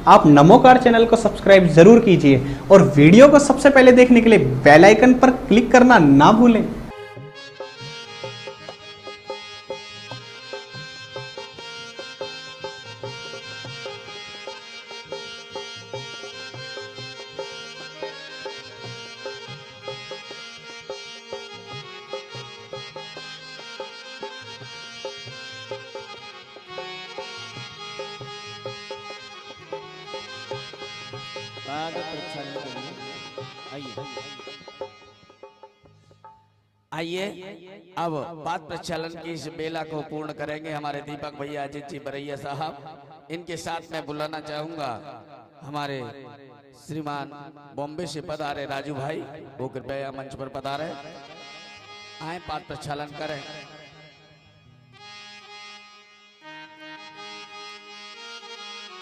आप नमोकार चैनल को सब्सक्राइब जरूर कीजिए और वीडियो को सबसे पहले देखने के लिए बेल आइकन पर क्लिक करना ना भूलें। आइए अब पाद प्रक्षालन की इस बेला को पूर्ण करेंगे हमारे दीपक भैया, अजीत जी बरैया साहब। इनके साथ मैं बुलाना चाहूंगा हमारे श्रीमान बॉम्बे से पधारे राजू भाई, वो कृपया मंच पर पधारे, आए पाद प्रक्षालन करें।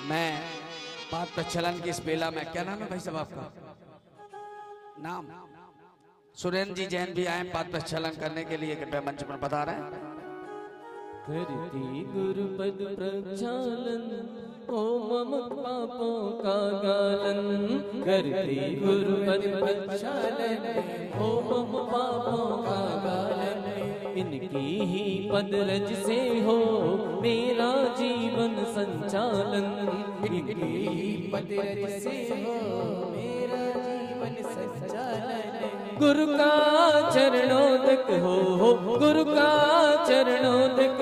मैं पाद प्रक्षालन की इस बेला में, क्या नाम है भाई साहब आपका? नाम सुरेंद्र जी जैन भी आए पाद प्रक्षालन करने के लिए, कृपया मंच पर बता रहे हैं। करती गुरुपद प्रक्षालन ओम मम पापों का गालन, करती गुरुपद प्रक्षालन ओम मम पापों का गालन, इनकी ही पदरज से हो मेरा जीवन संचालन, इनकी ही पदरज से हो मेरा जीवन संचालन। गुरु का चरणोदक हो गुरु का चरणोदक,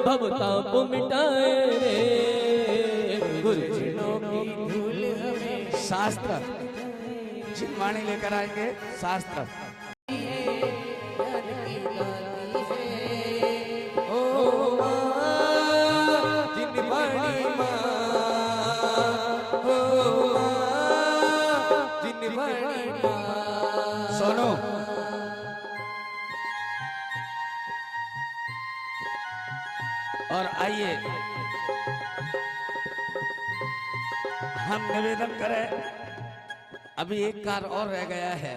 भवताप मिटाए रे गुरु चरणों की धूल हमें। शास्त्र जिनवाणी लेकर आएंगे, शास्त्र सोनो। और आइए हम निवेदन करें, अभी एक कार्य और रह गया है,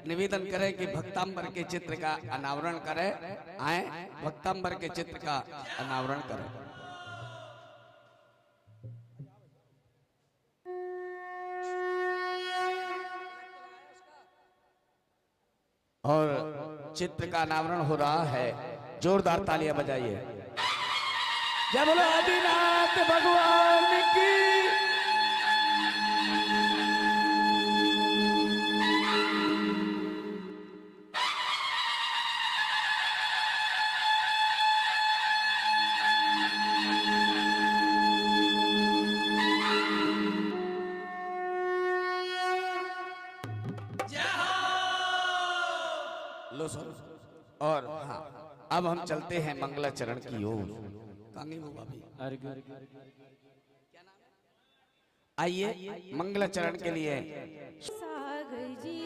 निवेदन करें कि भक्तांबर के चित्र का अनावरण करें। आए भक्तांबर के चित्र का अनावरण करें। और चित्र का अनावरण हो रहा है, जोरदार तालियां बजाइए। जय बोलो आदिनाथ भगवान की। लो सर। और हाँ, अब हम चलते हैं मंगलाचरण की ओर। आइए मंगलाचरण के लिए सागर जी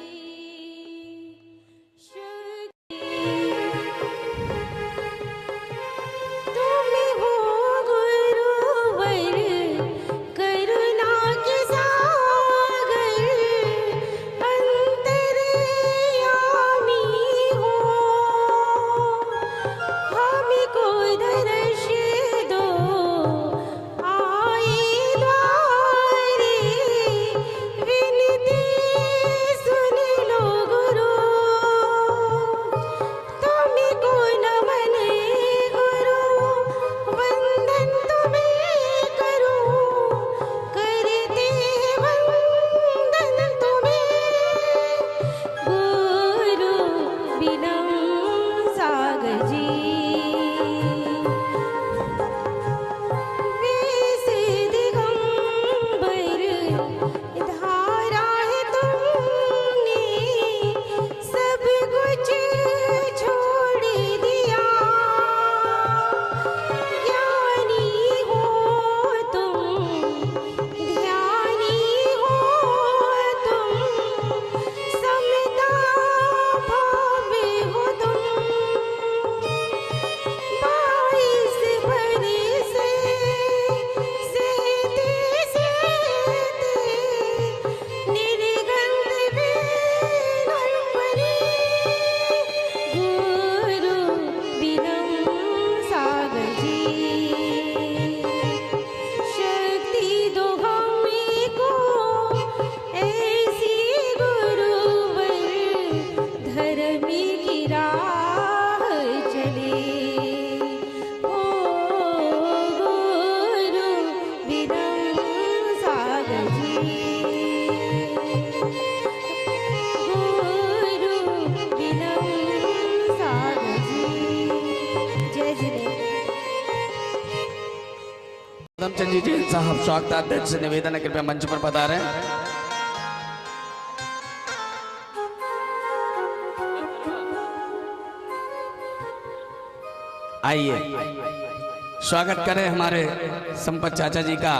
चंद जी साहब स्वागताध्यक्ष से निवेदन है, कृपया मंच पर पधारें। आइए स्वागत करें हमारे संपत चाचा जी का।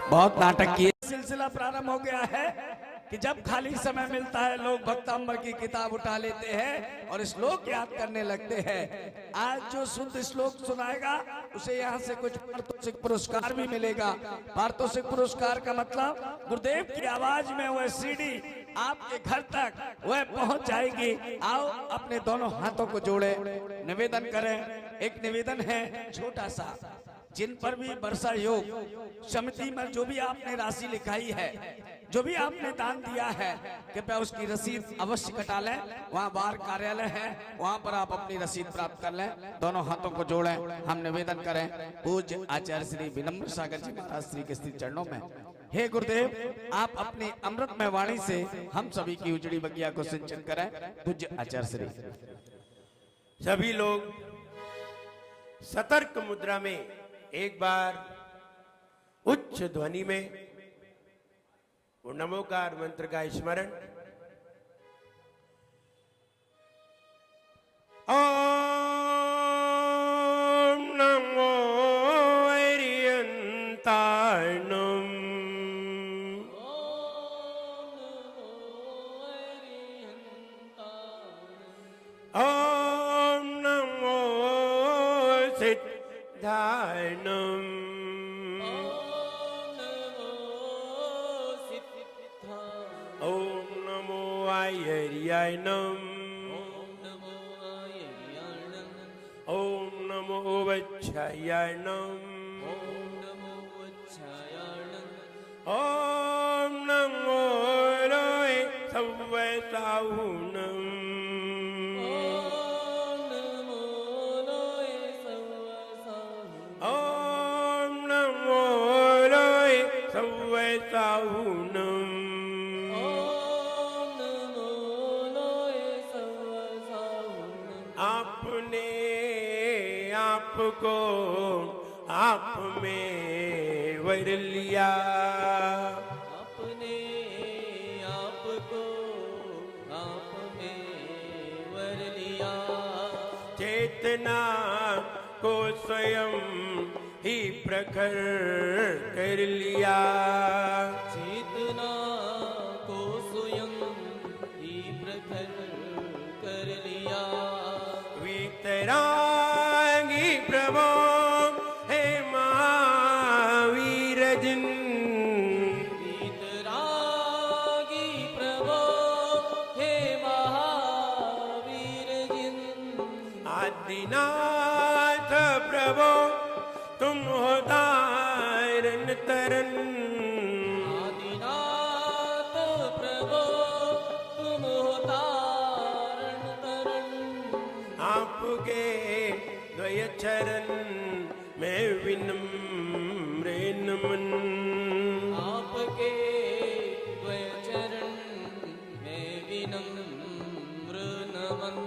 बहुत नाटक किए। सिलसिला प्रारंभ हो गया है कि जब खाली समय मिलता है लोग भक्तांबर की किताब उठा लेते हैं और श्लोक याद करने लगते हैं। आज जो शुद्ध श्लोक सुनाएगा उसे यहाँ से कुछ पारितोषिक पुरस्कार भी मिलेगा। पारितोषिक पुरस्कार का मतलब गुरुदेव की आवाज में वह सीडी आपके घर तक वह पहुंच जाएगी। आओ अपने दोनों हाथों को जोड़े निवेदन करें। एक निवेदन है छोटा सा, जिन पर भी वर्षा योग समिति में जो भी आपने राशि लिखाई है, जो भी आपने दान दिया है, कृपया उसकी रसीद अवश्य कटा लें। वहाँ बाहर कार्यालय है, वहाँ पर आप अपनी रसीद प्राप्त कर लें। दोनों हाथों को जोड़ें, हम निवेदन करें पूज्य आचार्य श्री विनम्र सागर जी महाराज श्री के श्री चरणों में। हे गुरुदेव, आप अपनी अमृतमय वाणी से हम सभी की उजड़ी बगिया को सिंचन करें। पूज्य आचार्य श्री। सभी लोग सतर्क मुद्रा में एक बार उच्च ध्वनि में वो नमोकार मंत्र का स्मरण। ओम नमो अरियंताणम। ओम नमो सिद्धाणम। ओम नमो आयर्याणम। ओम नमो वच्छायाणम। ओम नमो लोय सव्वसाहुणम। ओम नमो लोय सव्वसाहुणम। आपने आपको आप में वर लिया। अपने आपको आप में वर लिया। चेतना को स्वयं ही प्रखर कर लिया। चेतना को स्वयं ही प्रखर कर लिया। वीतरागी प्रभो हे महावीर जिन। वीतरागी प्रभो हे महावीर जिन। आदिनाथ प्रभो तुम हो तारन तरन। आदिनाथ प्रभो तुम हो तारण तरन। आपके द्वय चरण में विनम्र नमन। आपके द्वय चरण में विनम्र नमन।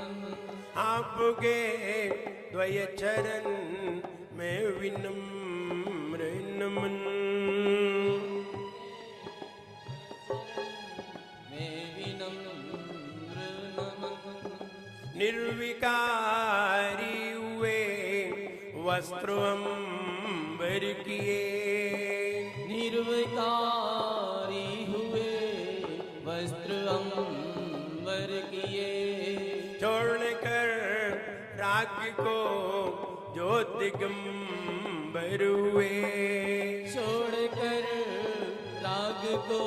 आपके द्वय चरण में विनम्र नमन। में विनम्र नमन। निर्विकारी हुए वस्त्र अंबर किए। निर्विकारी हुए वस्त्र अंबर किए। छोड़कर राग को जो दिगंबर हुए। छोड़कर राग को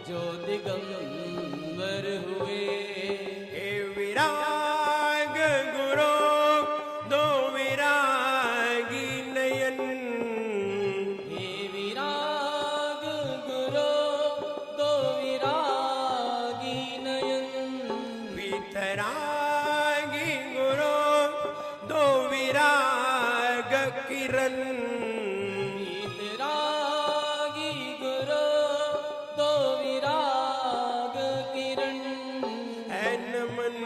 जो दिगंबर हुए। हे विराग गुरु दो विरागी नयन। हे विराग गुरु दो विरागी नयन। वीतरागी गुरु दो विराग किरण। वीतरागी गुरु दो विराग किरण। है नमन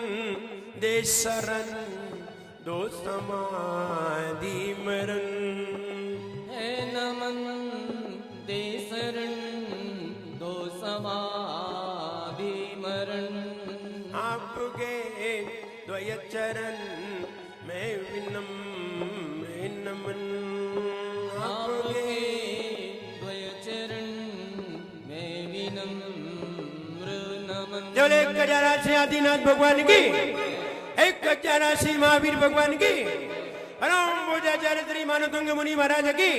दे शरण दो समाधि मरण। है द्वय चरण में विनम्र नमन आपके द्वय चरण में विनम्र नमन। केवल एक गजाराशि आदिनाथ भगवान की, एक गजाराशि महावीर भगवान की, परम पूज्याचार्य श्री मानवतुंग मुनि महाराज की,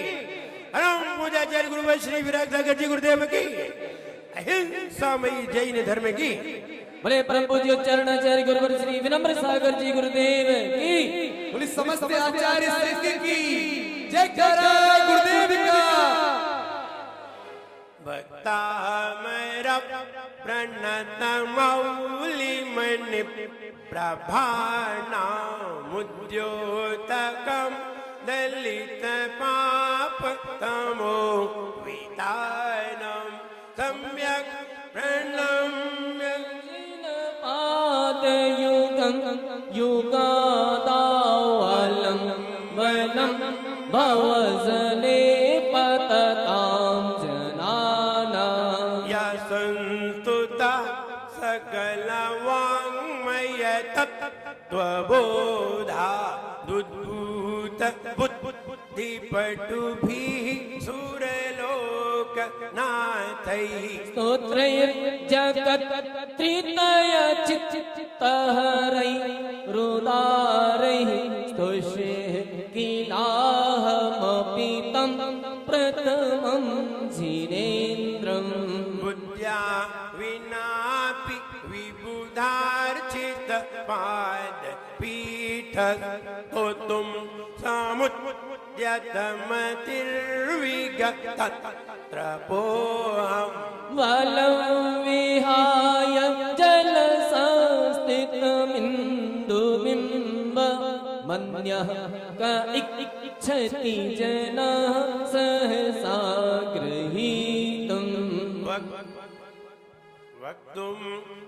परम पूज्याचार्य गुरु श्री विराग सागर जी गुरुदेव की, अहिंसामयी जैन धर्म की, बोले परम पूज्य चरणाचार्य गुरुवर श्री विनम्र सागर जी गुरुदेव की, बोले समस्त आचार्य श्रेष्ठ की जय करो गुरुदेव का। भक्ता मेरा प्रणत मौली मणि प्रभानामुद्योतकम दलित पाप तमो वितानम सम्यक प्रणम्य पाद युगम युगादावलम वलम भवजले पतताम जनाना। या संस्तुता सकल वाङ्मय तत्त्वबोधा दुद्भूत बुद्धिपटुभिः सुरलोक नाथैः स्तोत्रैर्जगत् त्रितय चित्तहरै रुदारैः स्तुष्ये किलाहमपि तं प्रथमं जिनेन्द्रम्। बुद्ध्या विनापि विबुधार्चित पाद पीठ होतुं समुद्यतमतिर्विगत त्रपोऽहम् वलं विहाय जलसंस्थितमिन्दुबिम्ब मन्यः क इच्छति जनः सहसा गृहीतुम्। वक्तुं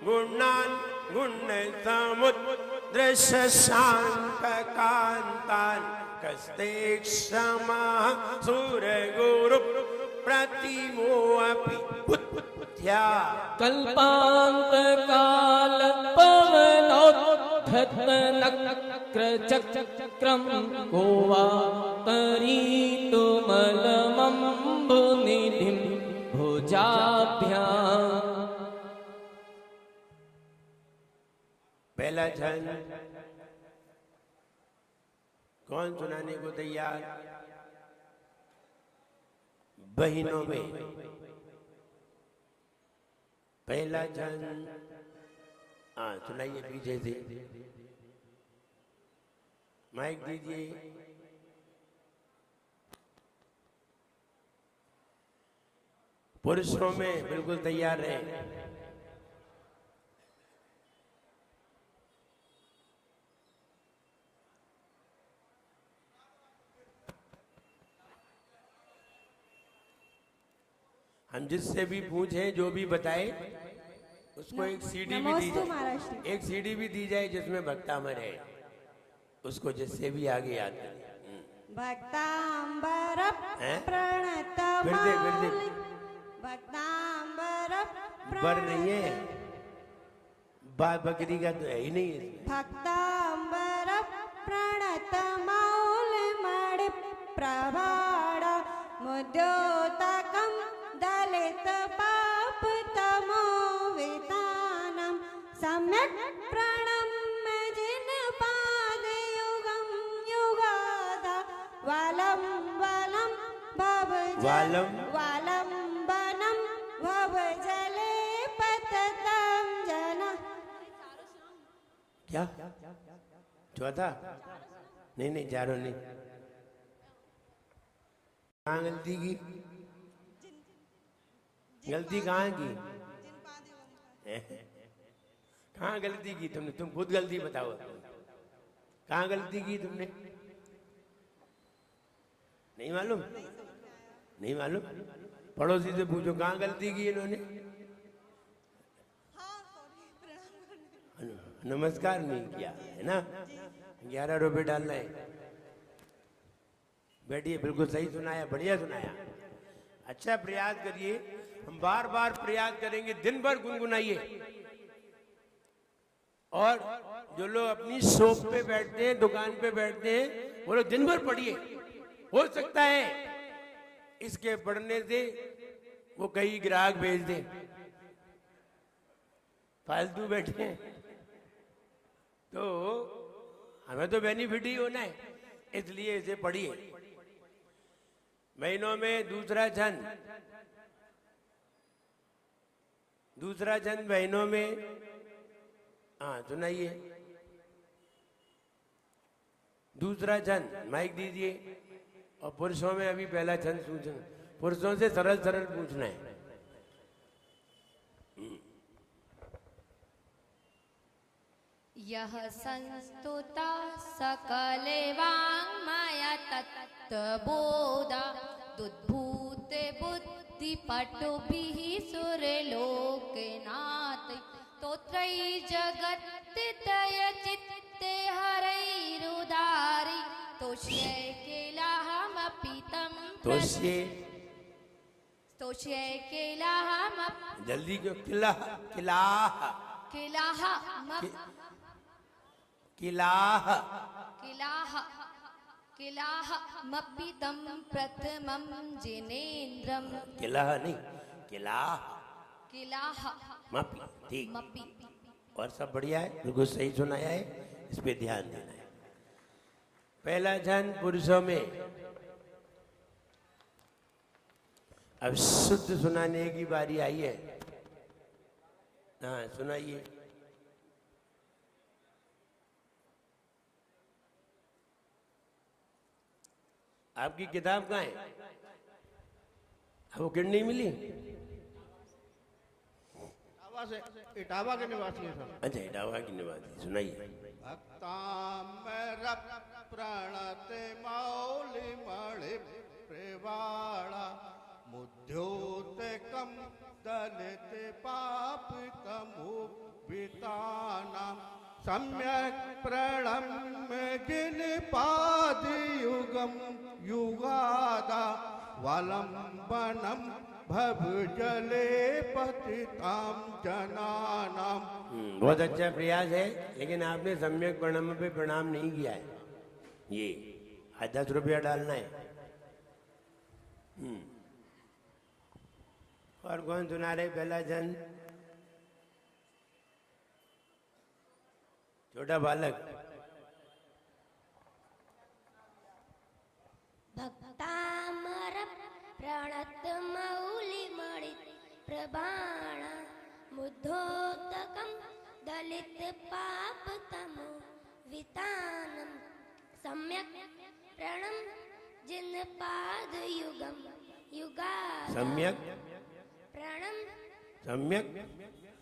गुणान् गुणसमुद्रशशाङ्ककान्तान् कस्ते क्षमः सुरगुरु प्रतिमोऽपि बुद्ध्या कल्पान्तकाल पवनोद्धतनक्रचक्रं को वा तरीतुमलमम्बुनिधिं भुजाभ्याम्। पहला छंद कौन सुनाने को तैयार? बहनों में पहला छंद हाँ सुनाइए पीछे से, माइक दीजिए। पुरुषों में बिल्कुल तैयार रहे। हम जिससे भी पूछे जो भी बताए उसको एक सीडी भी दी जाए, एक सीडी भी दी जाए जिसमें भक्तामर है, उसको जिससे भी आगे याद करे। भक्तांबर हैं? प्रणत फिर दे भक्तांबर बर नहीं है, बात बकरी का तो है ही नहीं है। भक्तांबर प्रणत मौल मणि प्रभाड़ मुद्योतकम दलित पाप तमो वितानम सम्यक प्रणम्य जिन पाद युगम युगादा वालम वलम भव वालम वालम्बनम भव जले पततम जना। क्या चौथा? नहीं नहीं चारों नहीं। कहाँ गलती की? गलती कहाँ की? कहाँ गलती की तुमने? तुम खुद गलती बताओ, कहाँ गलती की तुमने? नहीं मालूम? नहीं मालूम? पड़ोसी से पूछो कहाँ गलती की इन्होंने। नमस्कार नहीं किया है ना? 11 रुपए डालना है। बैठिए, बिल्कुल सही सुनाया, बढ़िया सुनाया। अच्छा प्रयास करिए, हम बार बार प्रयास करेंगे, दिन भर गुनगुनाइए और जो लोग अपनी शॉप पे बैठते हैं, दुकान पे बैठते हैं, वो लोग दिन भर पढ़िए। हो सकता है इसके पढ़ने से वो कई ग्राहक भेज दे, फालतू बैठे हैं। तो हमें तो बेनिफिट ही होना है, इसलिए इसे पढ़िए। महीनों में दूसरा छंद महीनों में, हाँ सुनाइए। दूसरा छंद माइक दीजिए। और पुरुषों में अभी पहला छंद पूछना, पुरुषों से सरल सरल पूछना है। यह संस्तुता सकले वाङ्मय तत्त्वबोधा दुद्भूत बुद्धि पटुभिः सुरलोकनाथ तोत्रैः जगत्तय चित्ते हरैरुदारि तोष्ये किलाहमपि तं तोष्ये किलाहमपि जल्दी क्यों? किलाहमपितं प्रथमं जिनेन्द्रं नहीं किलाहमपि, ठीक। और सब बढ़िया है, बिल्कुल सही सुनाया है, इस पे ध्यान देना है। पहला छंद पुरुषों में। अब शुद्ध सुनाने की बारी आई है। हाँ सुनाइए। आपकी किताब कहाँ है? वो किड नहीं मिली? इटावा के निवासी है सर। अच्छा, इटावा की निवासी, सुनाइए। भक्ताम्बर प्रणत मौलि मणि प्रेवाड़ा मुद्योतकम दलित पापितमुपितानां सम्यक प्रणम्य जिन पाद युगम युगादा वलंबनम भव जले पतिताम जनानाम। बहुत अच्छा प्रयास है, लेकिन आपने सम्यक प्रणाम पे प्रणाम नहीं किया है। ये 10 रुपया डालना है। और कौन सुना रहे पहला छंद? छोटा बालक। भक्तामर प्रणत मौलि मणि प्रबाण मुद्धोतकं दलित पाप तमो वितानम सम्यक प्रणम जिन पाद युगम युगा सम्यक प्रणम सम्यक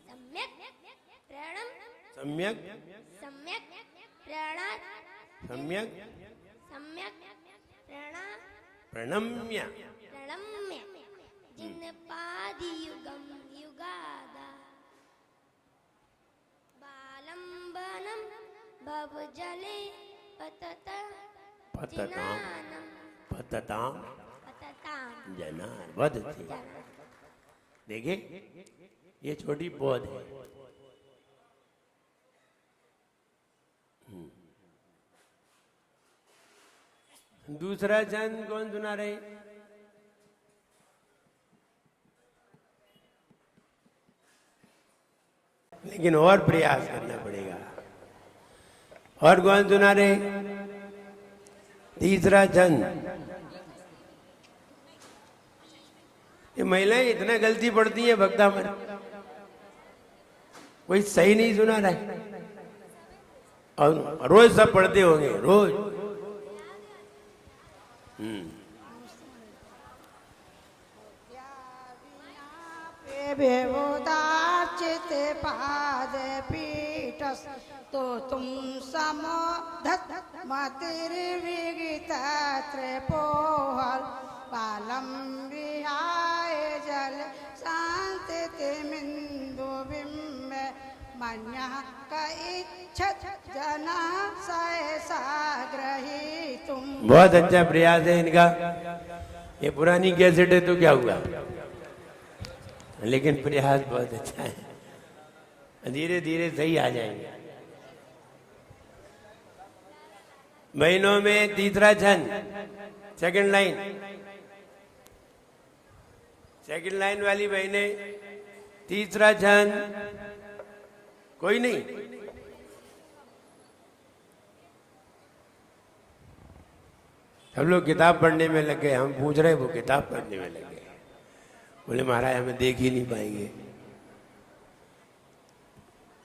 सम्यक प्रणम सम्यक सम्यक प्रणत सम्यक सम्यक प्रणम्य प्रणम्य जिन पादि युगम युगादा बालंबनम भव जले पतताम जनान। बहुत अच्छी। देखिए ये छोटी पौध है। दूसरा छंद कौन सुना रहे? लेकिन और प्रयास करना पड़ेगा। और कौन सुना रहे? तीसरा छंद। ये महिलाएं इतना गलती पड़ती है भक्ता में, कोई सही नहीं सुना रहा है। और रोज सब पढ़ते होंगे, रोज। बेवोदाचित पाद पीठस तो तुम समोधत मतिर्विगित त्रिपोहल पालम विहाय जल शांति मिंदु बिंब मन्या का इच्छत जना सहसा ग्रही तुम। बहुत अच्छा प्रयास है इनका। ये पुरानी कैसेट है तो क्या हुआ, लेकिन प्रयास बहुत अच्छा है। धीरे धीरे सही आ जाएंगे। बहनों में तीसरा छंद, सेकंड लाइन, सेकंड लाइन वाली बहनें, तीसरा छंद। कोई नहीं? सब लोग किताब पढ़ने में लग गए। हम पूछ रहे, वो किताब पढ़ने में लग गए। बोले महाराज हमें देख ही नहीं पाएंगे।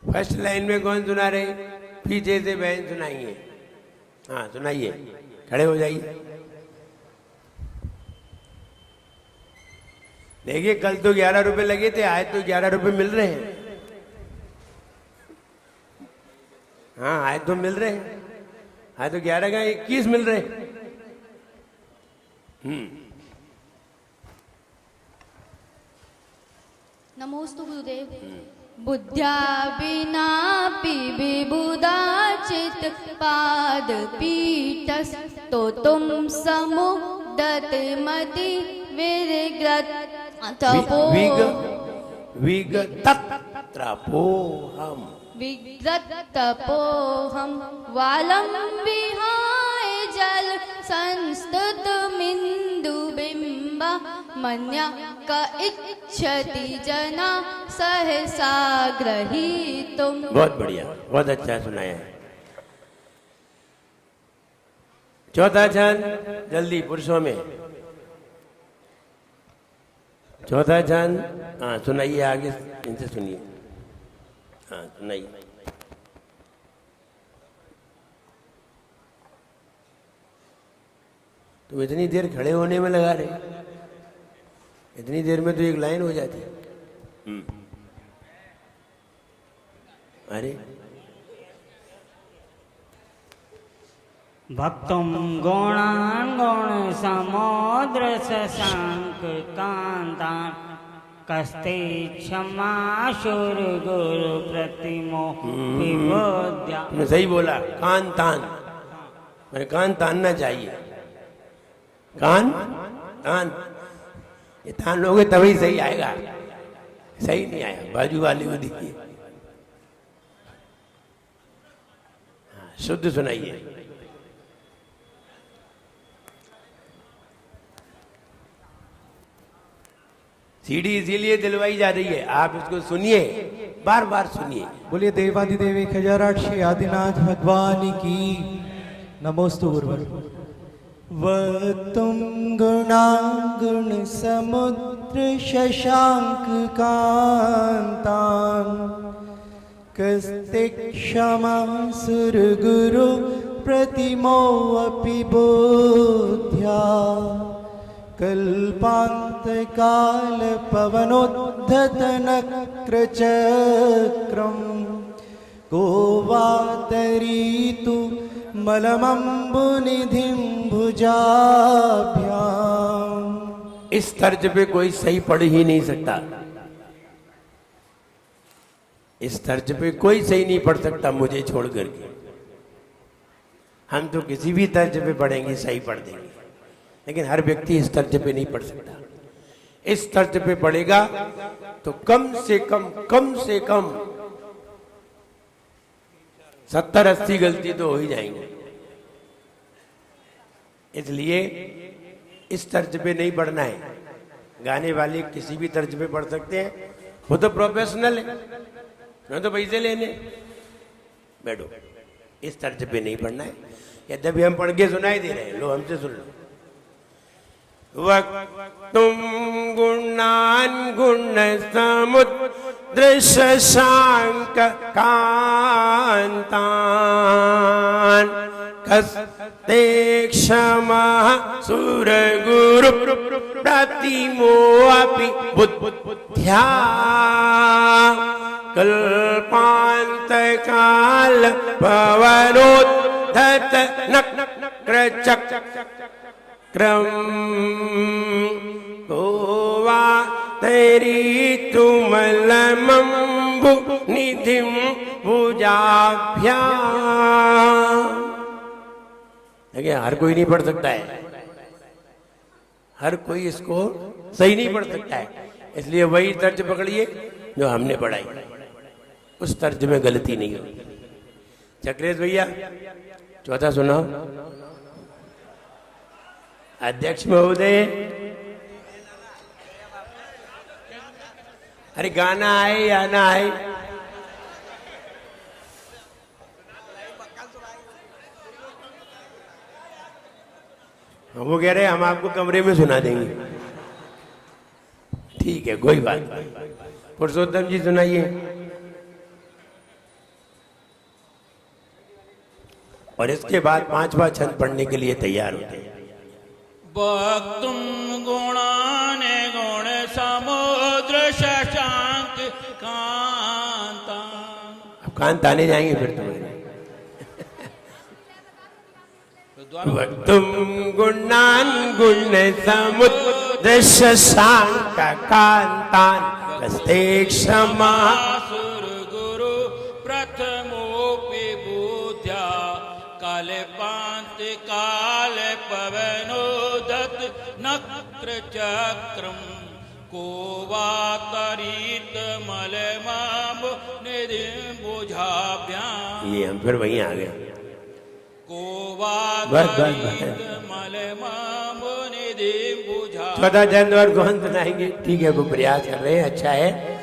फर्स्ट लाइन में कौन सुना रहे? पीछे से बहन सुनाइए। हाँ सुनाइए, खड़े हो जाइए। देखिए कल तो 11 रुपए लगे थे, आज तो 11 रुपए मिल रहे हैं। हाँ आज तो मिल रहे हैं, आज तो 11 का 21 मिल रहे हैं। नमोस्तु गुरुदेव। बुद्ध्या विना विबुधाचित पाद पीठस तो तुम समुदत मति विरग्रत विगतपोहम विग्रतपोहम वालम विहाय जल संस्तुत मिंदु बिंब मन्या क इच्छति जना सहसा ग्रहीतुम। बहुत बढ़िया, बहुत अच्छा सुनाया है। चौथा छंद जल्दी पुरुषों में, चौथा छंद। हाँ सुनाइए, आगे इनसे सुनिए। हाँ सुनाइए। तुम इतनी देर खड़े होने में लगा रहे, इतनी देर में तो एक लाइन हो जाती। अरे भक्तुम गुणान गुण समुद्र शशांक कांतान कस्ते क्षमा शुर गुरु प्रतिमो विबोध्या। तुमने सही बोला, कान तान, मेरे कान तानना चाहिए। कान तान, ये तान लोगे तभी सही आएगा। सही नहीं आया, बाजू वाले को देखिए। हाँ, शुद्ध सुनाइए। सीढ़ी इसीलिए दिलवाई जा रही है, आप इसको सुनिए, बार बार सुनिए। बोलिए देवादिदेव 1008 आदिनाथ भगवान की। नमोस्तु गुरुवर। वक्तुम गुणागुण समुद्र शशांक कांतान कस्ते क्षमा सुर गुरु प्रतिमो अपि बोध्या कल्पांत काल पवनोद्धत नक्र चक्रम गोवातरीतु मलमंबुनिधिं भुजाभ्याम। इस तर्ज पे कोई सही पढ़ ही नहीं सकता। इस तर्ज पे कोई सही नहीं पढ़ सकता मुझे छोड़ करके। हम तो किसी भी तर्ज पे पढ़ेंगे सही पढ़ देंगे, लेकिन हर व्यक्ति इस तर्ज पे नहीं पढ़ सकता। इस तर्ज पे पढ़ेगा तो कम से कम 70-80 गलती तो हो ही जाएंगे। इसलिए इस तर्ज पे नहीं पढ़ना है। गाने वाले किसी भी तर्ज पे पढ़ सकते हैं, वो तो प्रोफेशनल है, ना तो पैसे लेने। बैठो, इस तर्ज पे नहीं पढ़ना है। यद्यपि हम पढ़ के सुनाई दे रहे हैं, लो हमसे सुन लो। वक्तुम गुणान गुण समुद्र शशांक कांतान कस्ते क्षमा सुर गुरु प्रतिमो अपि बुद्ध्या कल्पांत काल पवनोद्धत नक्र चक्रम गोवा तेरी तुमलमंबु निधिम भुजाभ्या। देखिए हर कोई नहीं पढ़ सकता है, हर कोई इसको सही नहीं पढ़ सकता है। इसलिए वही तर्ज पकड़िए जो हमने पढ़ाई, उस तर्ज में गलती नहीं होगी। चक्रेश भैया चौथा सुनाओ। अध्यक्ष महोदय, अरे गाना आए या ना आए? वो कह रहे हम आपको कमरे में सुना देंगे। ठीक है, कोई बात नहीं। पुरुषोत्तम जी सुनाइए। और इसके बाद 5वां छंद पढ़ने के लिए तैयार होते हैं। वक्तुम गुणान गुण समुद्र शशांक कांता। अब कांत आने जाएंगे फिर तुम्हारे। वक्तुम गुणान गुण समुद्र शशांक कांतान कस्ते क्षमा गुरु प्रथमोपि बुद्ध्या कालपांत काल पवनोदत नक्र चक्रम को वातरित मलमाम निधि बुझाभ्याम। ये हम फिर वहीं आ गए। को बस वातरित मलमाम निधि बुझा। चौथा छंद और कौन सुनाएंगे? ठीक है, वो प्रयास कर रहे हैं, अच्छा है।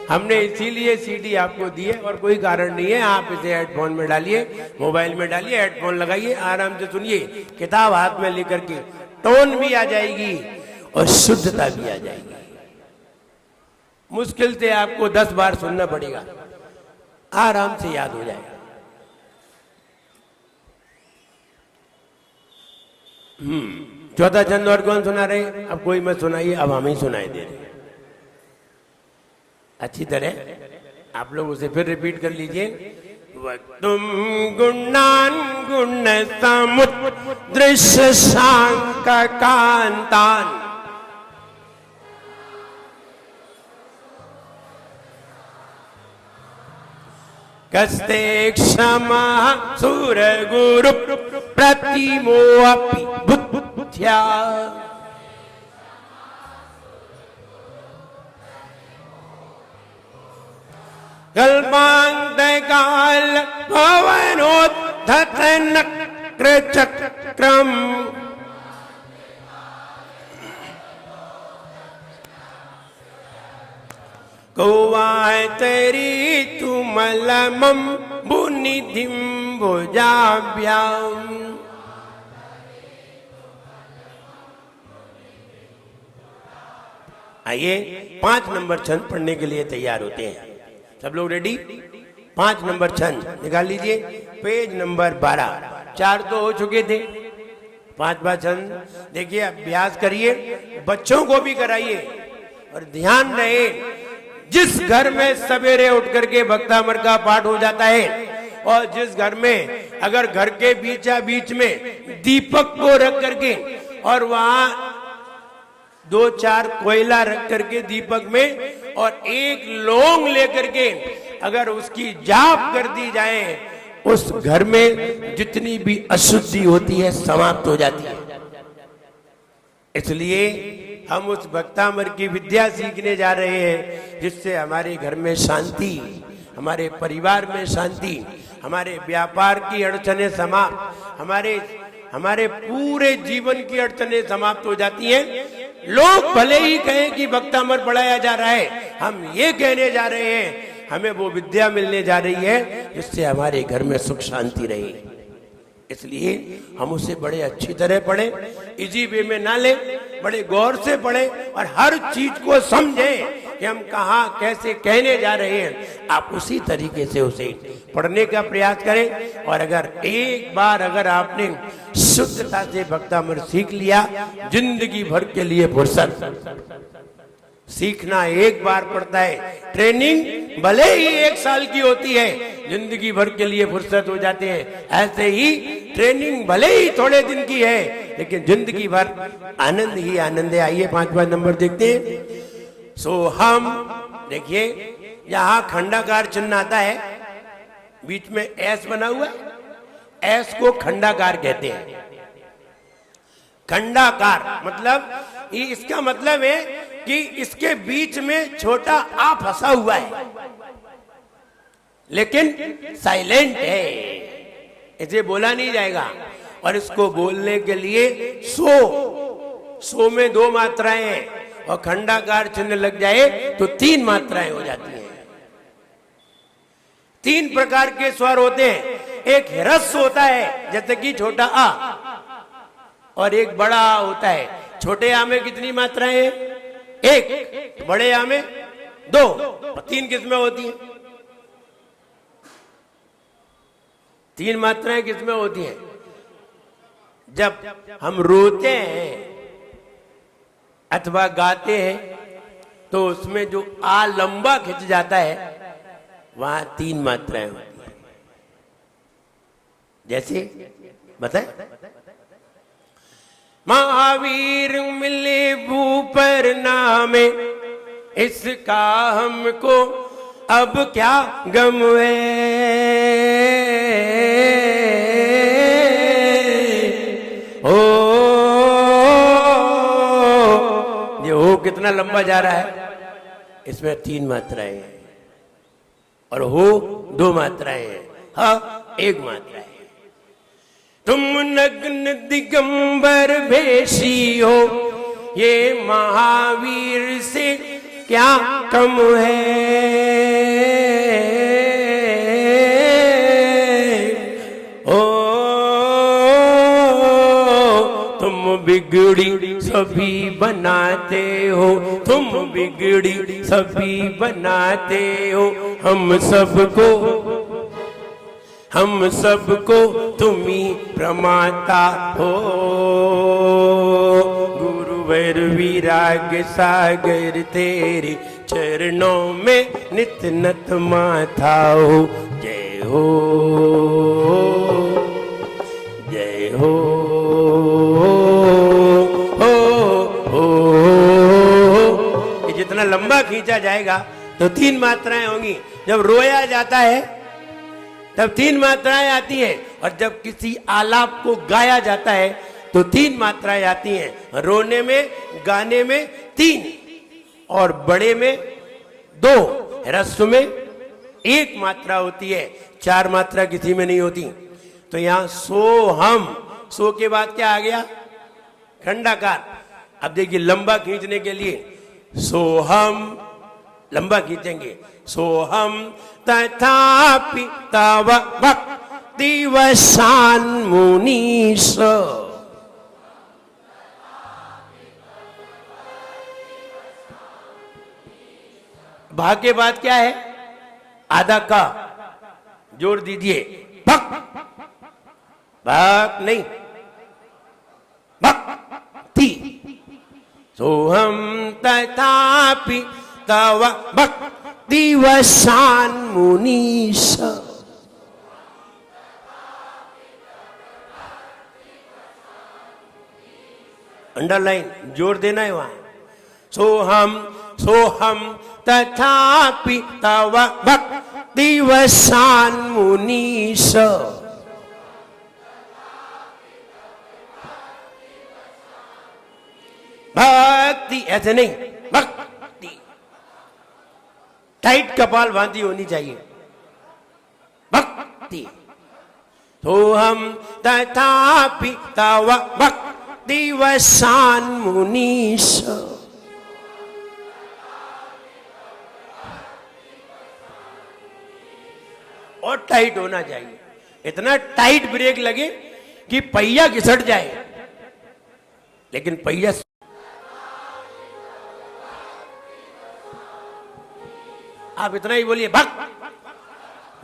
हमने इसीलिए सीडी आपको दी है और कोई कारण नहीं है। आप इसे हेडफोन में डालिए, मोबाइल में डालिए, हेडफोन लगाइए, आराम से सुनिए। किताब हाथ में लेकर के टोन भी आ जाएगी और शुद्धता भी आ जाएगी। मुश्किल से आपको 10 बार सुनना पड़ेगा, आराम से याद हो जाएगा। चौथा छंद और कौन सुना रहे? अब कोई मत सुनाइए, अब हम ही सुनाई दे रहे अच्छी तरह। आप लोग उसे फिर रिपीट कर लीजिए। तुम गुणान गुण समुद्र शशांक कांतान कस्ते क्षमा सूर गुरु प्रतिमोऽपि बुद्ध्या कल्पांत काल भवनोद्धत नक्र चक्रम कौवाय तेरी तुमलमं बुनिधिं भुजाभ्याम। आइए 5 नंबर छंद पढ़ने के लिए तैयार होते हैं। सब लोग रेडी? 5 नंबर छंद निकाल लीजिए, पेज नंबर 12। 4 तो हो चुके थे, 5वां छंद देखिए, अभ्यास करिए, बच्चों को भी कराइए। और ध्यान रहे, जिस घर में सवेरे उठ करके भक्तामृत का पाठ हो जाता है और जिस घर में अगर घर के बीच में दीपक को रख करके और वहां 2-4 कोयला रख करके दीपक में और एक लौंग लेकर के अगर उसकी जाप कर दी जाए, उस घर में जितनी भी अशुद्धि होती है समाप्त हो जाती है। इसलिए हम उस भक्तामृत की विद्या सीखने जा रहे हैं, जिससे हमारे घर में शांति, हमारे परिवार में शांति, हमारे व्यापार की अड़चनें समाप्त, हमारे पूरे जीवन की अड़चनें समाप्त हो जाती हैं। लोग भले ही कहें कि भक्तामृत पढ़ाया जा रहा है, हम ये कहने जा रहे हैं हमें वो विद्या मिलने जा रही है जिससे हमारे घर में सुख शांति रहे। इसलिए हम उसे बड़े अच्छी तरह पढ़ें, इजी वे में ना लें, बड़े गौर से पढ़ें और हर चीज को समझें कि हम कहाँ कैसे कहने जा रहे हैं। आप उसी तरीके से उसे पढ़ने का प्रयास करें। और अगर एक बार अगर आपने शुद्धता से भक्तामृत सीख लिया, जिंदगी भर के लिए फुर्सत। सीखना एक बार पड़ता है, ट्रेनिंग भले ही 1 साल की होती है, जिंदगी भर के लिए फुर्सत हो जाते हैं। ऐसे ही ट्रेनिंग भले ही थोड़े दिन की है, लेकिन जिंदगी भर आनंद ही आनंद है। आइए 5वां नंबर देखते हैं। सो हम देखिए, यहां खंडाकार चिन्ह आता है, बीच में एस बना हुआ है, एस को खंडाकार कहते हैं। खंडाकार मतलब इसका मतलब है कि इसके बीच में छोटा आ फंसा हुआ है, लेकिन साइलेंट है। ऐसे बोला नहीं जाएगा। और इसको बोलने के लिए सो में 2 मात्राएं हैं और खंडाकार चिन्ह लग जाए तो 3 मात्राएं हो जाती हैं। 3 प्रकार के स्वर होते हैं। एक ह्रस्व होता है जैसे कि छोटा आ, और एक बड़ा आ होता है। छोटे आ में कितनी मात्राएं हैं? 1। बड़े आ में 2 और 3 किस्में होती हैं। 3 मात्राएं किसमें होती हैं? जब हम रोते हैं अथवा गाते हैं तो उसमें जो आ लंबा खिंच जाता है वहां 3 मात्राएं होती हैं। जैसे बताए, महावीर मिले भूपर नामे, इसका हमको अब क्या गम है। ये हो कितना लंबा जा रहा है, इसमें 3 मात्राएं हैं और हो 2 मात्राएं हैं, हा 1 मात्रा है। तुम नग्न दिगंबर भेषी हो, ये महावीर से क्या कम है। ओ तुम बिगड़ी सभी बनाते हो, तुम बिगड़ी सभी बनाते हो। हम सबको तुम ही प्रमाता हो। गुरुवर विराग सागर तेरे चरणों में नित नत माथा हो। जय हो, जय हो, ये जितना लंबा खींचा जाएगा तो 3 मात्राएं होंगी। जब रोया जाता है तब 3 मात्राएं आती हैं, और जब किसी आलाप को गाया जाता है तो 3 मात्राएं आती हैं। रोने में, गाने में 3, और बड़े में 2, ह्रस्व में 1 मात्रा होती है। 4 मात्रा किसी में नहीं होती। तो यहां सो हम, सो के बाद क्या आ गया? खंडाकार। अब देखिए लंबा खींचने के लिए सो हम लंबा खींचेंगे। सो हम तथापि तव भक्ति वसान मुनीश। भा के बाद क्या है? आधा का जोड़ दीजिए। भक, भक नहीं, भक्ति। सोहम तथापि तव भक्ति वसान मुनीश। अंडरलाइन जोड़ देना है वहां। सोहम तथापि तव भक्ति वसान मुनीश। भक्ति ऐसे नहीं, भक्ति टाइट कपाल बांधी होनी चाहिए। भक्ति। तो हम तथापि तव भक्ति वसान मुनीश। और टाइट होना चाहिए, इतना टाइट ब्रेक लगे कि पहिया घिसट जाए, लेकिन पहिया आप इतना ही बोलिए भक।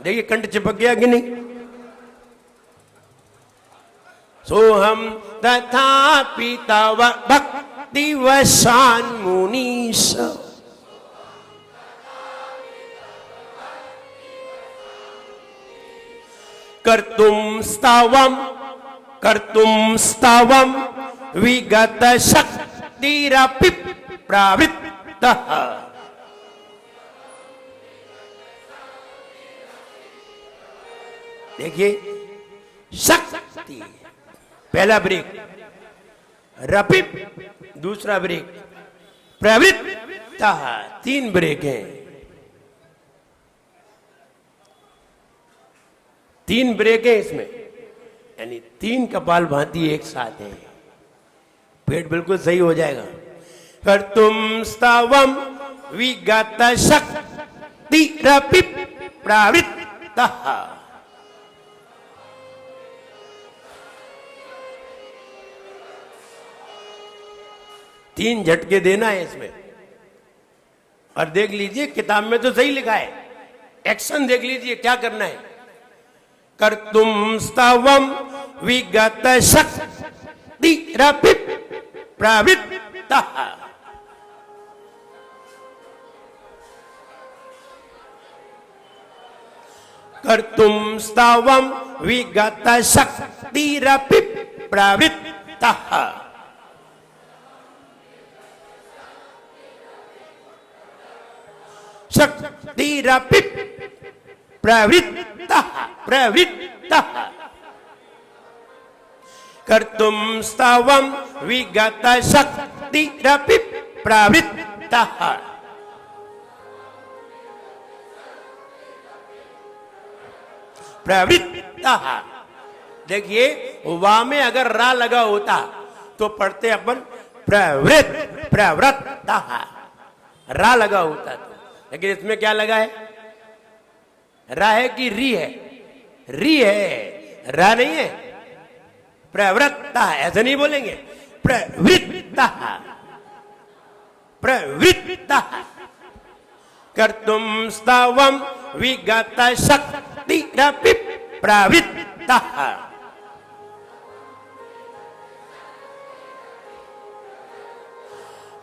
देखिए कंठ चिपक गया कि नहीं। सोहम तथापि तव भक्ति वसान मुनीश। कर्तुम स्तवम विगत शक्तिरपि प्रवृत्तः। देखिए शक्ति पहला ब्रेक, रपिप दूसरा ब्रेक, प्रवृत्तः 3 ब्रेक हैं। 3 ब्रेक है इसमें। यानी 3 कपाल भांति एक साथ है, पेट बिल्कुल सही हो जाएगा। कर्तुम स्तवम विगत शक्ति रपि प्रवृत्तः। तीन झटके देना है इसमें। और देख लीजिए किताब में तो सही लिखा है, एक्शन देख लीजिए क्या करना है। कर्तुम स्तवम विगत शक्ति रपि प्रवृत्तः। कर्तुम स्तवम विगत शक्ति रपि प्रवृत्तः। शक्तिरपि प्रवृत्तः प्रवृत्तः। कर्तुम स्तवम विगत शक्तिरपि प्रवृत्तः। प्रवृत्तः। देखिए वा में अगर रा लगा होता तो पढ़ते अपन प्रवृत्त प्रवृत्तः, रा लगा होता तो। लेकिन इसमें क्या लगा है, रा है कि री है? री है, रा नहीं है। प्रवृत्ता, ऐसे नहीं बोलेंगे, प्रवृत्ता प्रवृत्ता। कर्तुम स्तवम विगत शक्तिरपि प्रवृत्तः।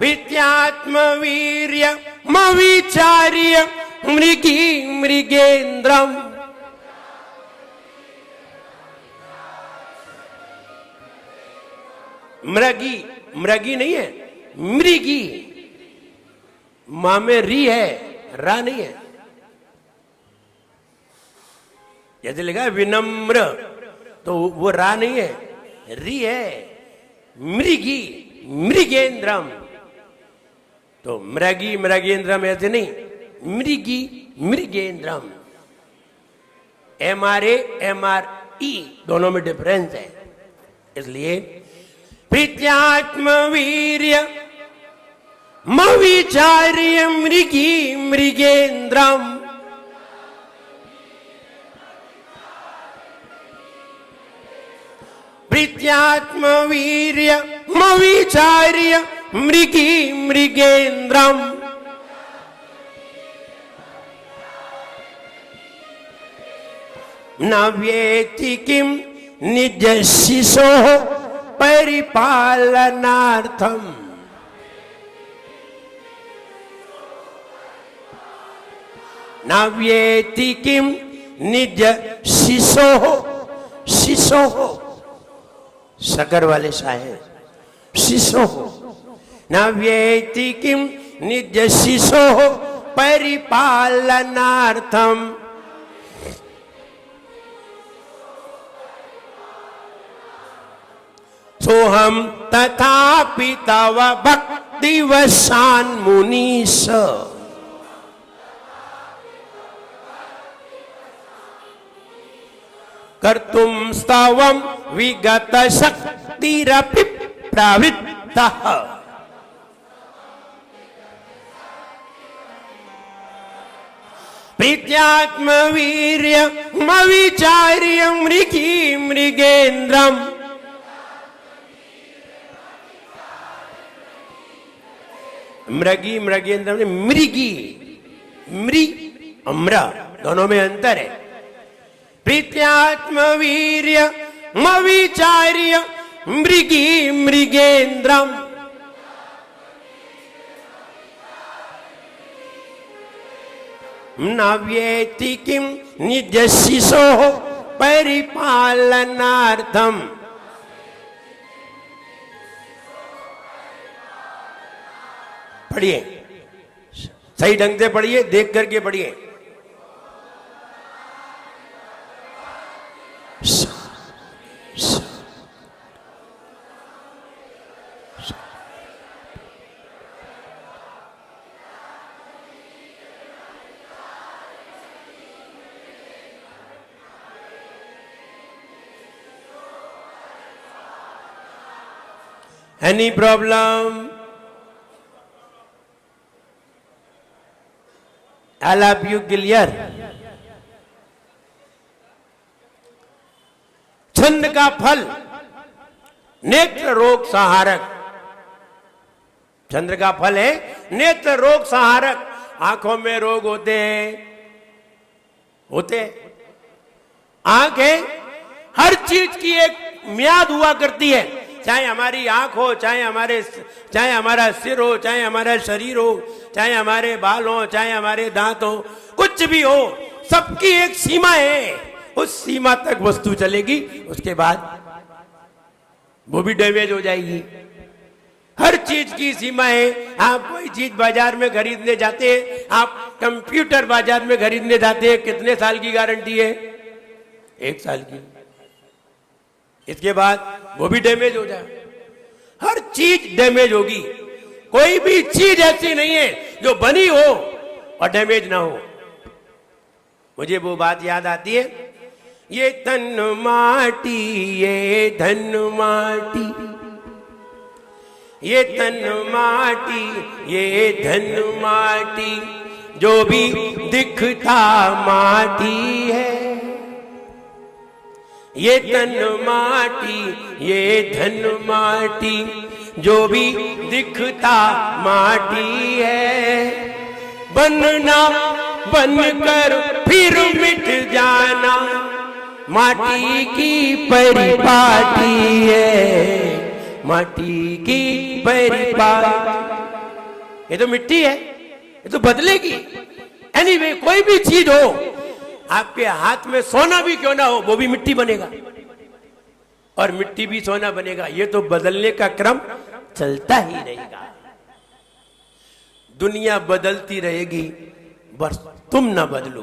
विद्यात्मवीर्य मविचार्य मृगी मृगेन्द्रम। मृगी, मृगी नहीं है, मृगी। मां में री है, रा नहीं है। जैसे लिखा है विनम्र, तो वो रा नहीं है, री है। मृगी मृगेन्द्रम, तो मृगी मृगेन्द्रम ऐसे नहीं, मृगी मृगेन्द्रम। MRA MRE दोनों में डिफरेंस है। इसलिए प्रीत्यात्मवीर्य मविचार्य मृगी मृगेन्द्रम। प्रीत्यात्मवीर्य मविचार्य मृगी मृगेन्द्रम। न वेत्ति किम निज शिशोः परिपालनार्थम। न वेत्ति किम निज शिशोः, शिशोः सकर वाले शायर, शिशोः। न वेत्ति किम निज शिशोः परिपालनार्थम। सोहम तथापि तव भक्तिवशान् मुनीश। कर्तुम स्तवम विगत शक्तिरपि प्रवृत्तः। प्रीत्यात्मवीर्य मविचार्य मृगी मृगेन्द्रम। मृगी मृगेन्द्र में मृगी, मृ अम्र दोनों में अंतर है। प्रीत्यात्मवीर्य मविचार्य मृगी मृगेन्द्रम। न वेत्ति किम निज शिशोः परिपालनार्थम। पढ़िए, सही ढंग से पढ़िए, देख करके पढ़िए। Any problem? All of you clear? छंद का फल नेत्र रोग संहारक। चंद्र का फल है नेत्र रोग संहारक। आंखों में रोग होते हैं। आंख है, हर चीज की एक म्याद हुआ करती है, चाहे हमारी आंख हो, चाहे हमारा सिर हो, चाहे हमारा शरीर हो, चाहे हमारे बाल हो, चाहे हमारे दांत हो, कुछ भी हो, सबकी एक सीमा है। उस सीमा तक वस्तु चलेगी, उसके बाद वो भी डैमेज हो जाएगी। हर चीज की सीमा है। आप कोई चीज बाजार में खरीदने जाते हैं, आप कंप्यूटर बाजार में खरीदने जाते हैं, कितने साल की गारंटी है? 1 साल की। इसके बाद वो भी डैमेज हो जाए। हर चीज डैमेज होगी। कोई भी चीज ऐसी नहीं है जो बनी हो और डैमेज ना हो। मुझे वो बात याद आती है, ये तन माटी, ये धन माटी, ये तन माटी, ये धन माटी, जो भी दिखता माटी है। ये तन माटी, ये धन माटी, जो भी दिखता माटी है। बनना बनकर फिर मिट जाना, माटी की परिपाटी है, माटी की परिपाटी। ये तो मिट्टी है, ये तो बदलेगी। एनीवे, कोई भी चीज हो, आपके हाथ में सोना भी क्यों ना हो, वो भी मिट्टी बनेगा, और मिट्टी भी सोना बनेगा। ये तो बदलने का क्रम चलता ही रहेगा। दुनिया बदलती रहेगी, बस तुम ना बदलो।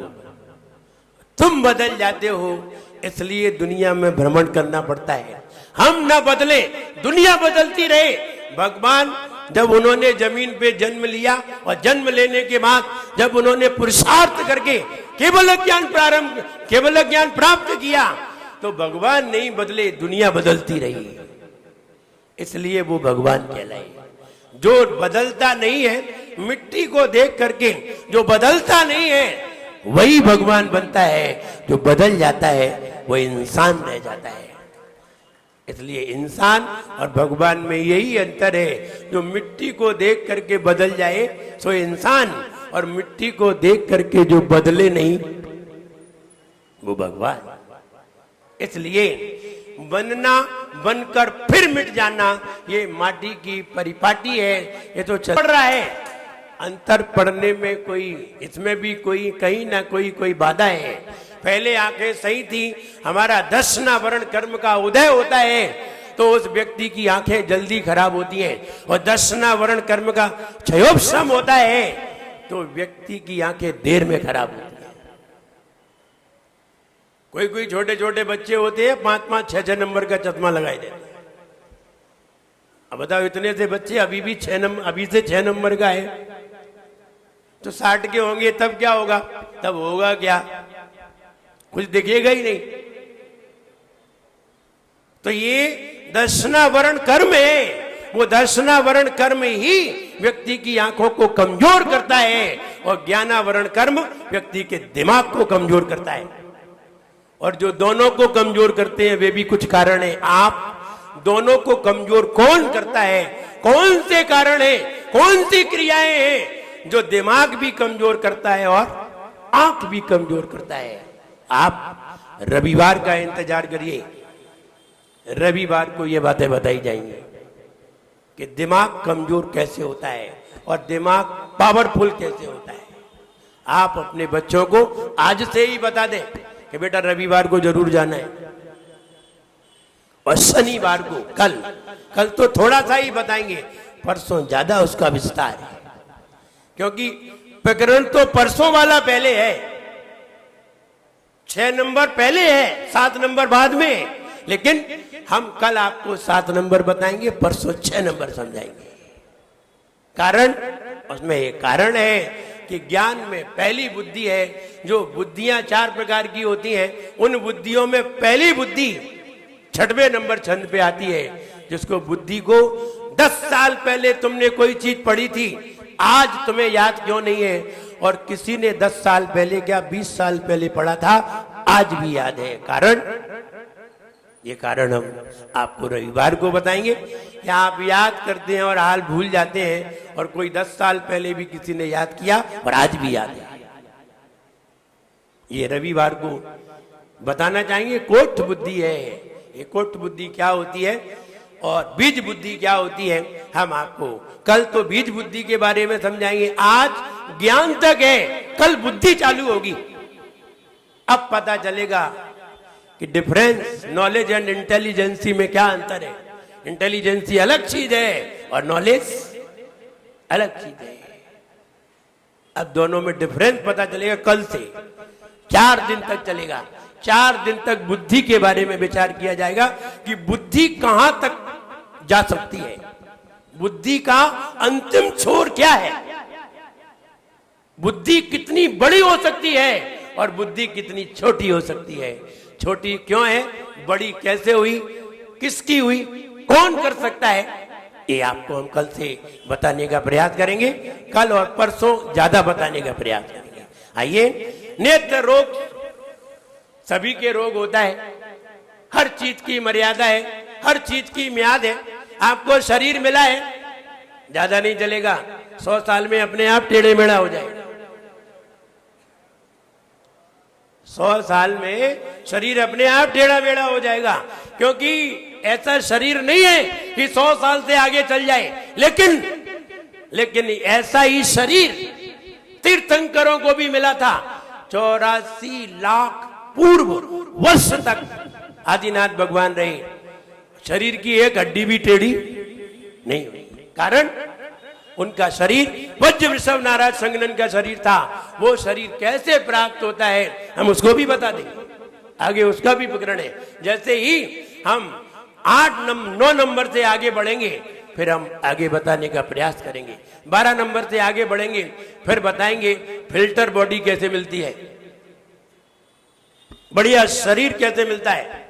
तुम बदल जाते हो, इसलिए दुनिया में भ्रमण करना पड़ता है। हम ना बदले, दुनिया बदलती रहे। भगवान जब उन्होंने जमीन पे जन्म लिया, और जन्म लेने के बाद जब उन्होंने पुरुषार्थ करके केवल ज्ञान प्राप्त किया, तो भगवान नहीं बदले, दुनिया बदलती रही। इसलिए वो भगवान कहलाए। जो बदलता नहीं है, मिट्टी को देख करके जो बदलता नहीं है, वही भगवान बनता है। जो बदल जाता है, वो इंसान रह जाता है। इसलिए इंसान और भगवान में यही अंतर है। जो मिट्टी को देख करके बदल जाए सो इंसान, और मिट्टी को देख करके जो बदले नहीं, वो भगवान। इसलिए बनना बनकर फिर मिट जाना, ये माटी की परिपाटी है। ये तो चल रहा है। अंतर पढ़ने में कोई, इसमें भी कोई कहीं ना कोई बाधा है। पहले आंखें सही थी, हमारा दर्शना वर्ण कर्म का उदय होता है, तो उस व्यक्ति की आंखें जल्दी खराब होती हैं। और दर्शना वर्ण कर्म का क्षयोपशम होता है, तो व्यक्ति की आंखें देर में खराब होती हैं। कोई छोटे छोटे बच्चे होते हैं, 5-5, 6-6 नंबर का चश्मा लगाए देते हैं। अब बताओ, इतने से बच्चे अभी से 6 नंबर का है, तो 60 के होंगे तब क्या होगा? तब होगा क्या? कुछ दिखेगा ही नहीं। तो ये दर्शनावरण कर्म है। वो दर्शनावरण कर्म ही व्यक्ति की आंखों को कमजोर करता है, और ज्ञानावरण कर्म व्यक्ति के दिमाग को कमजोर करता है। और जो दोनों को कमजोर करते हैं, वे भी कुछ कारण है। आप दोनों को कमजोर कौन करता है? कौन से कारण है? कौन सी क्रियाएं हैं जो दिमाग भी कमजोर करता है और आंख भी कमजोर करता है? आप रविवार का इंतजार करिए, रविवार को ये बातें बताई जाएंगी कि दिमाग कमजोर कैसे होता है और दिमाग पावरफुल कैसे होता है। आप अपने बच्चों को आज से ही बता दें कि बेटा रविवार को जरूर जाना है, और शनिवार को, कल तो थोड़ा सा ही बताएंगे, परसों ज्यादा उसका विस्तार है। क्योंकि प्रकरण तो परसों वाला पहले है, 6 नंबर पहले है, 7 नंबर बाद में। लेकिन हम कल आपको 7 नंबर बताएंगे, परसों 6 नंबर समझाएंगे। कारण, उसमें एक कारण है कि ज्ञान में पहली बुद्धि है। जो बुद्धियां 4 प्रकार की होती हैं, उन बुद्धियों में पहली बुद्धि 6वें नंबर छंद पे आती है, जिसको बुद्धि को 10 साल पहले तुमने कोई चीज पढ़ी थी, आज तुम्हें याद क्यों नहीं है? और किसी ने 10 साल पहले क्या 20 साल पहले पढ़ा था, आज भी याद है। कारण, ये कारण हम आपको रविवार को बताएंगे कि आप याद करते हैं और हाल भूल जाते हैं, और कोई 10 साल पहले भी किसी ने याद किया और आज भी याद है। ये रविवार को बताना चाहेंगे। कोठ बुद्धि है ये, कोठ बुद्धि क्या होती है और बीज बुद्धि क्या होती है, हम आपको कल तो बीज बुद्धि के बारे में समझाएंगे। आज ज्ञान तक है, कल बुद्धि चालू होगी। अब पता चलेगा कि डिफरेंस नॉलेज एंड इंटेलिजेंसी में क्या अंतर है। इंटेलिजेंसी अलग चीज है और नॉलेज अलग चीज है। अब दोनों में डिफरेंस पता चलेगा कल से। 4 दिन तक चलेगा। 4 दिन तक बुद्धि के बारे में विचार किया जाएगा कि बुद्धि कहां तक जा सकती है, बुद्धि का अंतिम छोर क्या है, बुद्धि कितनी बड़ी हो सकती है और बुद्धि कितनी छोटी हो सकती है। छोटी क्यों है, बड़ी कैसे हुई, किसकी हुई, कौन कर सकता है, ये आपको हम कल से बताने का प्रयास करेंगे। कल और परसों ज्यादा बताने का प्रयास करेंगे। आइए, नेत्र रोग सभी के रोग होता है। हर चीज की मर्यादा है, हर चीज की म्याद है। आपको शरीर मिला है, ज्यादा नहीं चलेगा, 100 साल में अपने आप टेढ़े मेढ़ा हो जाएगा। 100 साल में शरीर अपने आप टेढ़ा मेढ़ा हो जाएगा, क्योंकि ऐसा शरीर नहीं है कि 100 साल से आगे चल जाए। लेकिन ऐसा ही शरीर तीर्थंकरों को भी मिला था। 84 लाख पूर्व वर्ष तक आदिनाथ भगवान रहे, शरीर की एक हड्डी भी टेढ़ी नहीं हुई। कारण, उनका शरीर वज्र वृषभ नाराज संगनन का शरीर था। वो शरीर कैसे प्राप्त होता है हम उसको भी बता देंगे, आगे उसका भी प्रकरण है। जैसे ही हम 9 नंबर से आगे बढ़ेंगे, फिर हम आगे बताने का प्रयास करेंगे। 12 नंबर से आगे बढ़ेंगे, फिर बताएंगे फिल्टर बॉडी कैसे मिलती है, बढ़िया शरीर कैसे मिलता है,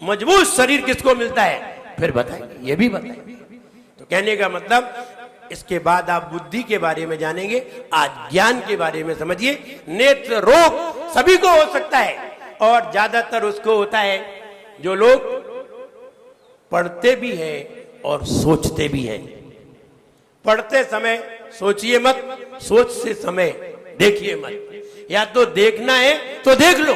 मजबूत शरीर किसको मिलता है, फिर बताएंगे, ये भी बताएंगे। तो कहने का मतलब, इसके बाद आप बुद्धि के बारे में जानेंगे, आज ज्ञान के बारे में समझिए। नेत्र रोग सभी को हो सकता है, और ज्यादातर उसको होता है जो लोग पढ़ते भी हैं और सोचते भी हैं। पढ़ते समय सोचिए मत, सोचते समय देखिए मत। या तो देखना है तो देख लो,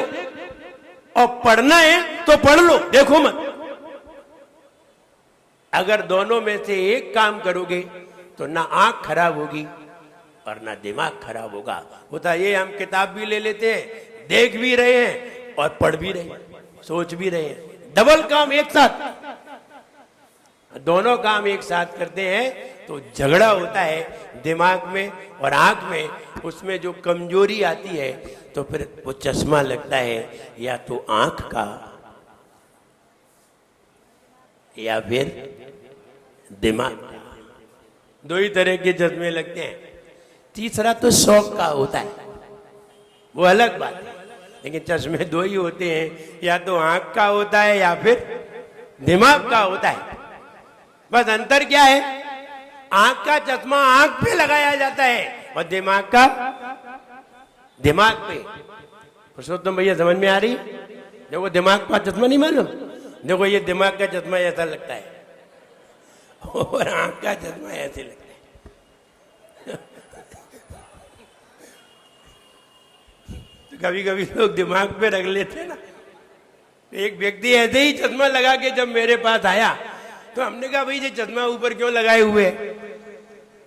और पढ़ना है तो पढ़ लो, देखो मत। अगर दोनों में से एक काम करोगे तो ना आंख खराब होगी और ना दिमाग खराब होगा। होता ये, हम किताब भी ले लेते हैं, देख भी रहे हैं और पढ़ भी रहे हैं, सोच भी रहे हैं। डबल काम एक साथ, दोनों काम एक साथ करते हैं तो झगड़ा होता है दिमाग में और आंख में। उसमें जो कमजोरी आती है तो फिर वो चश्मा लगता है, या तो आंख का या फिर दिमाग का। 2 ही तरह के चश्मे लगते हैं। तीसरा तो शौक का होता है, वो अलग बात है। लेकिन चश्मे 2 ही होते हैं, या तो आंख का होता है या फिर दिमाग का होता है। बस अंतर क्या है, आंख का चश्मा आंख पे लगाया जाता है और दिमाग का दिमाग पे। पुरुषोत्तम भैया समझ में आ रही? देखो, दिमाग का चश्मा नहीं मालूम, देखो ये दिमाग का चश्मा ऐसा लगता है और आंख का चश्मा ऐसे लगता है। तो कभी कभी लोग दिमाग पे रख लेते हैं ना। एक व्यक्ति ऐसे ही चश्मा लगा के जब मेरे पास आया तो हमने कहा, भाई ये चश्मा ऊपर क्यों लगाए हुए?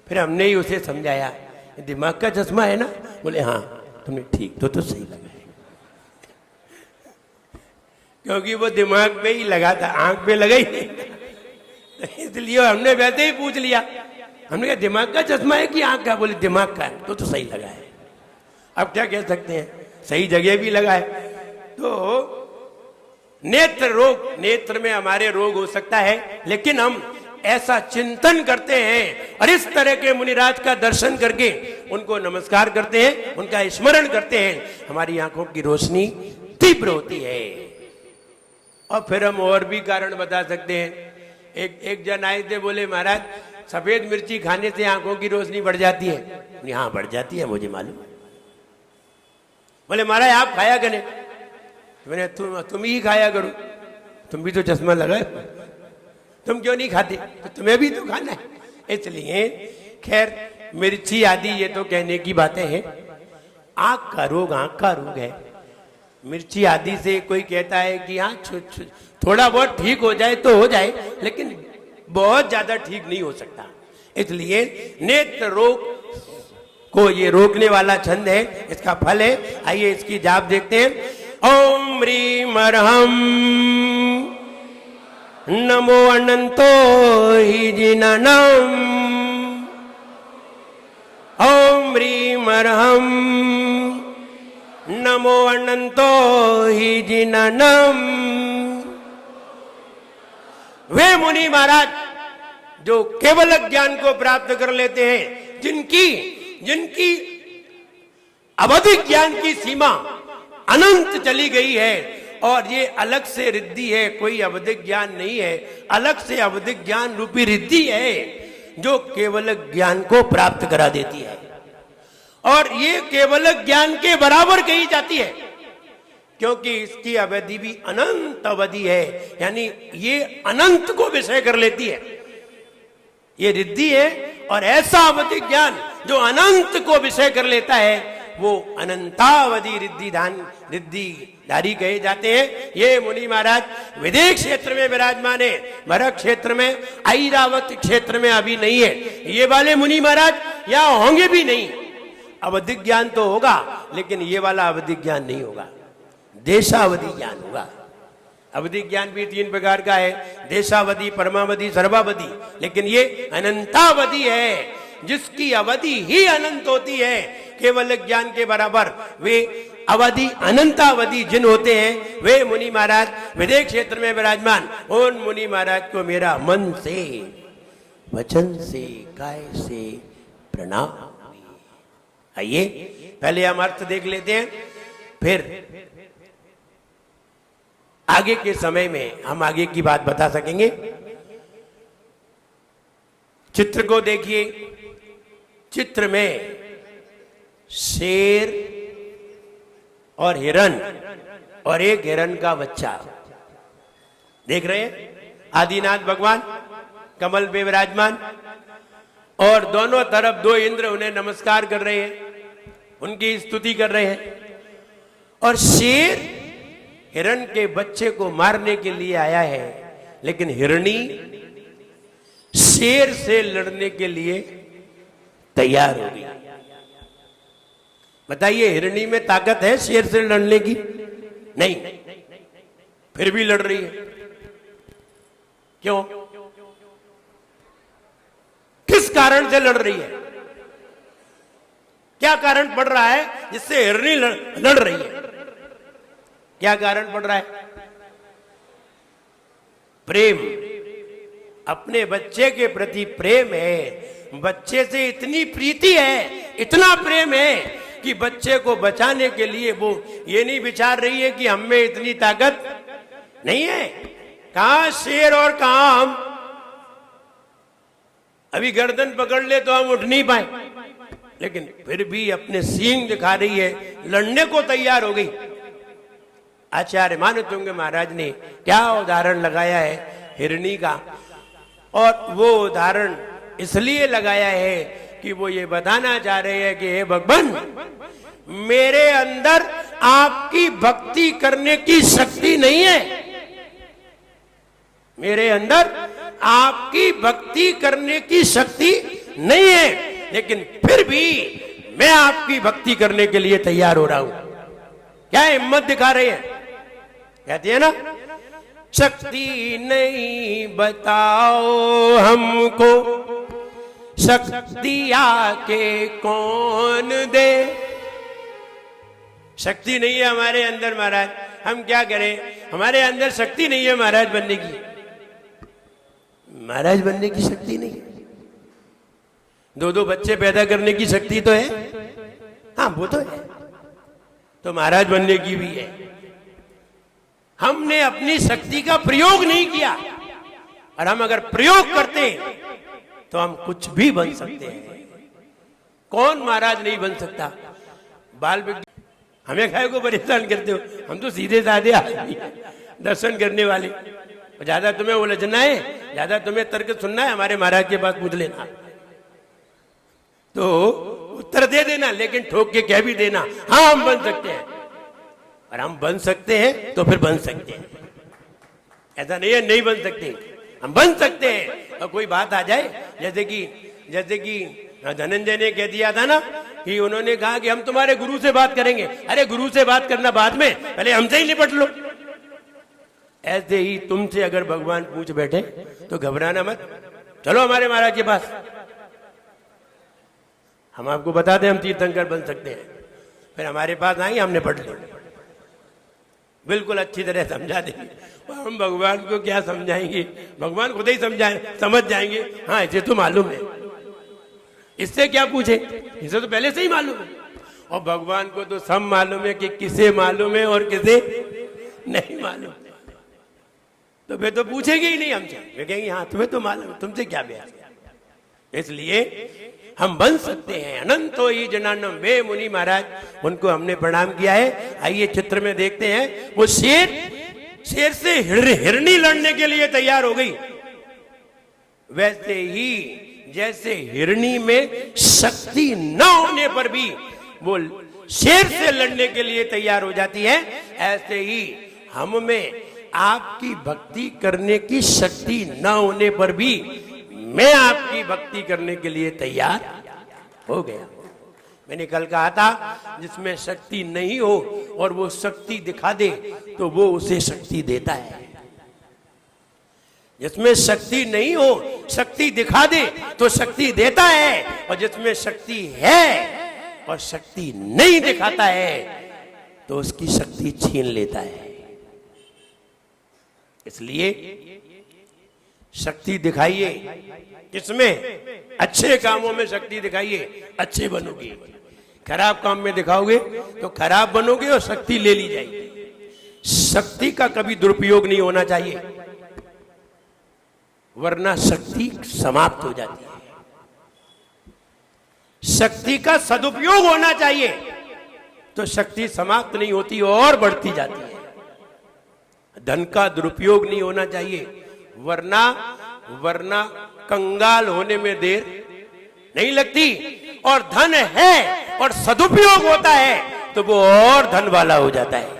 फिर हमने ही उसे समझाया, दिमाग का चश्मा है ना। बोले हाँ, तुमने ठीक तो सही लगा है, क्योंकि वो दिमाग पे ही लगा था, आंख पे लगा ही नहीं। इसलिए हमने वैसे ही पूछ लिया। हमने कहा दिमाग का चश्मा है कि आंख का? बोले दिमाग का है। तो सही लगा है। अब क्या कह सकते हैं, सही जगह भी लगा है। तो नेत्र रोग, नेत्र में हमारे रोग हो सकता है, लेकिन हम ऐसा चिंतन करते हैं और इस तरह के मुनिराज का दर्शन करके उनको नमस्कार करते हैं, उनका स्मरण करते हैं, हमारी आंखों की रोशनी तीव्र होती है। और फिर हम और भी कारण बता सकते हैं। एक जन आए थे, बोले महाराज सफेद मिर्ची खाने से आंखों की रोशनी बढ़ जाती है। हाँ बढ़ जाती है, मुझे मालूम। बोले महाराज आप खाया करें। मैंने तुम ही खाया करो, तुम भी तो चश्मा लगाए, तुम क्यों नहीं खाते? तो तुम्हें भी तो खाना है। इसलिए खैर मिर्ची आदि ये तो कहने की बातें हैं। आंख का रोग है। मिर्ची आदि से कोई कहता है कि हाँ थोड़ा बहुत ठीक हो जाए तो हो जाए, लेकिन बहुत ज्यादा ठीक नहीं हो सकता। इसलिए नेत्र रोग को ये रोकने वाला छंद है, इसका फल है। आइए इसकी जाप देखते हैं। ओम ह्रीम अर्हम नमो अनंतो हि जिननम। ओम ह्रीम अर्हम नमो अनंतो हि जिननम। वे मुनि महाराज जो केवल ज्ञान को प्राप्त कर लेते हैं, जिनकी अवधि ज्ञान की सीमा अनंत चली गई है, और ये अलग से रिद्धि है, कोई अवधि ज्ञान नहीं है, अलग से अवधि ज्ञान रूपी रिद्धि है जो केवल ज्ञान को प्राप्त करा देती है। और ये केवल ज्ञान के बराबर कही जाती है, क्योंकि इसकी अवधि भी अनंत अवधि है, यानी ये अनंत को विषय कर लेती है। ये रिद्धि है, और ऐसा अवधि ज्ञान जो अनंत को विषय कर लेता है वो अनंतावधि रिद्धिधारी कहे जाते हैं। ये मुनि महाराज विदेश क्षेत्र में विराजमान है, भरत क्षेत्र में, ऐरावत क्षेत्र में अभी नहीं है। ये वाले मुनि महाराज यहाँ होंगे भी नहीं। अवधि ज्ञान तो होगा, लेकिन ये वाला अवधि ज्ञान नहीं होगा, देशावधि ज्ञान होगा। अवधि ज्ञान भी 3 प्रकार का है, देशावधि, परमावधि, सर्वावधि, लेकिन ये अनंतावधि है, जिसकी अवधि ही अनंत होती है, केवल ज्ञान के बराबर। वे अवधि अनंतावधि जिन होते हैं, वे मुनि महाराज विदेश क्षेत्र में विराजमान। उन मुनि महाराज को मेरा मन से, वचन से, काय से प्रणाम। आइए पहले हम अर्थ देख लेते हैं, फिर आगे के समय में हम आगे की बात बता सकेंगे। चित्र को देखिए। चित्र में शेर और हिरन और एक हिरन का बच्चा देख रहे हैं। आदिनाथ भगवान कमल पे विराजमान, और दोनों तरफ 2 इंद्र उन्हें नमस्कार कर रहे हैं, उनकी स्तुति कर रहे हैं। और शेर हिरन के बच्चे को मारने के लिए आया है, लेकिन हिरणी शेर से लड़ने के लिए तैयार हो गई। बताइए, हिरणी में ताकत है शेर से लड़ने की? नहीं, फिर भी लड़ रही है। क्यों? किस कारण से लड़ रही है? क्या कारण पड़ रहा है जिससे हिरणी लड़ रही है? क्या कारण पड़ रहा है? प्रेम, अपने बच्चे के प्रति प्रेम है। बच्चे से इतनी प्रीति है, इतना प्रेम है कि बच्चे को बचाने के लिए वो ये नहीं विचार रही है कि हम में इतनी ताकत नहीं है। कहां शेर और कहां हम? अभी गर्दन पकड़ ले तो हम उठ नहीं पाए, लेकिन फिर भी अपने सींग दिखा रही है, लड़ने को तैयार हो गई। आचार्य मानतुंग महाराज ने क्या उदाहरण लगाया है हिरणी का, और वो उदाहरण इसलिए लगाया है कि वो ये बताना चाह रहे हैं कि हे भगवान, मेरे अंदर आपकी भक्ति करने की शक्ति नहीं है। मेरे अंदर आपकी भक्ति करने की शक्ति नहीं है, लेकिन फिर भी मैं आपकी भक्ति करने के लिए तैयार हो रहा हूं। क्या हिम्मत दिखा रहे हैं? कहती है ना, शक्ति नहीं बताओ हमको, शक्ति आके कौन दे। शक्ति नहीं है हमारे अंदर महाराज, हम क्या करें? हमारे अंदर शक्ति नहीं है महाराज बनने की। महाराज बनने की शक्ति नहीं है। 2 बच्चे पैदा करने की शक्ति तो है, हाँ वो तो है, तो महाराज बनने की भी है। हमने अपनी शक्ति का प्रयोग नहीं किया, और हम अगर प्रयोग करते हैं तो हम कुछ भी बन सकते हैं। कौन महाराज नहीं बन सकता? बाल विज्ञान हमें खाए को परेशान करते हो? हम तो सीधे साधे आदमी हैं, दर्शन करने वाले। ज्यादा तुम्हें उलझना है, ज्यादा तुम्हें तर्क सुनना है, हमारे महाराज के पास पूछ लेना, तो उत्तर दे देना, लेकिन ठोक के कह भी देना हाँ हम बन सकते हैं। और हम बन सकते हैं तो फिर बन सकते हैं, ऐसा नहीं है नहीं बन सकते, हम बन सकते हैं। और कोई बात आ जाए, जैसे कि धनंजय ने कह दिया था ना कि उन्होंने कहा कि हम तुम्हारे गुरु से बात करेंगे। अरे गुरु से बात करना बाद में, पहले हमसे ही निपट लो। ऐसे ही तुमसे अगर भगवान पूछ बैठे तो घबराना मत, चलो हमारे महाराज के पास, हम आपको बता दें हम तीर्थंकर बन सकते हैं। फिर हमारे पास आएंगे, हमने पढ़ लिया, बिल्कुल अच्छी तरह समझा देंगे। हम भगवान को क्या समझाएंगे, भगवान खुद ही समझ जाएंगे। हाँ इसे तो मालूम है, इससे क्या पूछे, इसे तो पहले से ही मालूम है। और भगवान को तो सब मालूम है कि किसे मालूम है और किसे नहीं मालूम, तो फिर तो पूछेंगे ही नहीं हमसे, वे कहेंगे हाँ तुम्हें तो मालूम, तुमसे क्या बहस। इसलिए हम बन सकते हैं। अनंतो ही जनानम, वे मुनि महाराज, उनको हमने प्रणाम किया है। आइए चित्र में देखते हैं, वो शेर से हिरनी लड़ने के लिए तैयार हो गई। वैसे ही जैसे हिरनी में शक्ति न होने पर भी वो शेर से लड़ने के लिए तैयार हो जाती है, ऐसे ही हम में आपकी भक्ति करने की शक्ति न होने पर भी मैं आपकी भक्ति करने के लिए तैयार हो गया। मैंने कल कहा था, जिसमें शक्ति नहीं हो और वो शक्ति दिखा दे तो वो उसे शक्ति देता है। जिसमें शक्ति नहीं हो, शक्ति दिखा दे तो शक्ति देता है, और जिसमें शक्ति है और शक्ति नहीं दिखाता है तो उसकी शक्ति छीन लेता है। इसलिए शक्ति दिखाइए, किसमें? अच्छे कामों में शक्ति दिखाइए, अच्छे बनोगे। खराब काम में दिखाओगे तो खराब बनोगे और शक्ति ले ली जाएगी। शक्ति का कभी दुरुपयोग नहीं होना चाहिए, वरना शक्ति समाप्त हो जाती है। शक्ति का सदुपयोग होना चाहिए, तो शक्ति समाप्त नहीं होती और बढ़ती जाती है। धन का दुरुपयोग नहीं होना चाहिए, वरना कंगाल होने में देर नहीं लगती। और धन है और सदुपयोग होता है तो वो और धन वाला हो जाता है।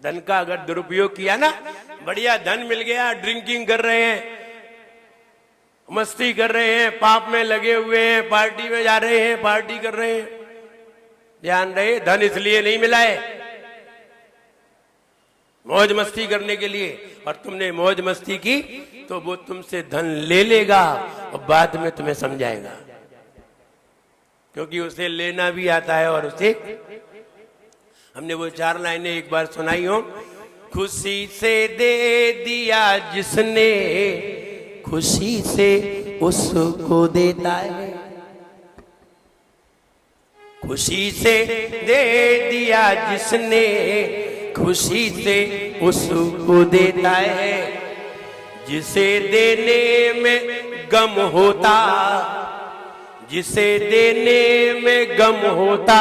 धन का अगर दुरुपयोग किया ना, बढ़िया धन मिल गया, ड्रिंकिंग कर रहे हैं, मस्ती कर रहे हैं, पाप में लगे हुए हैं, पार्टी में जा रहे हैं, पार्टी कर रहे हैं। ध्यान रहे, धन इसलिए नहीं मिला है, मौज मस्ती करने के लिए। और तुमने मौज मस्ती की तो वो तुमसे धन ले लेगा और बाद में तुम्हें समझाएगा, क्योंकि उसे लेना भी आता है। और उसे हमने वो 4 लाइनें एक बार सुनाई हो, खुशी से दे दिया जिसने, खुशी से उसको देता है। खुशी से दे दिया जिसने, खुशी से उसको देता है। जिसे देने में गम होता, जिसे देने में गम होता,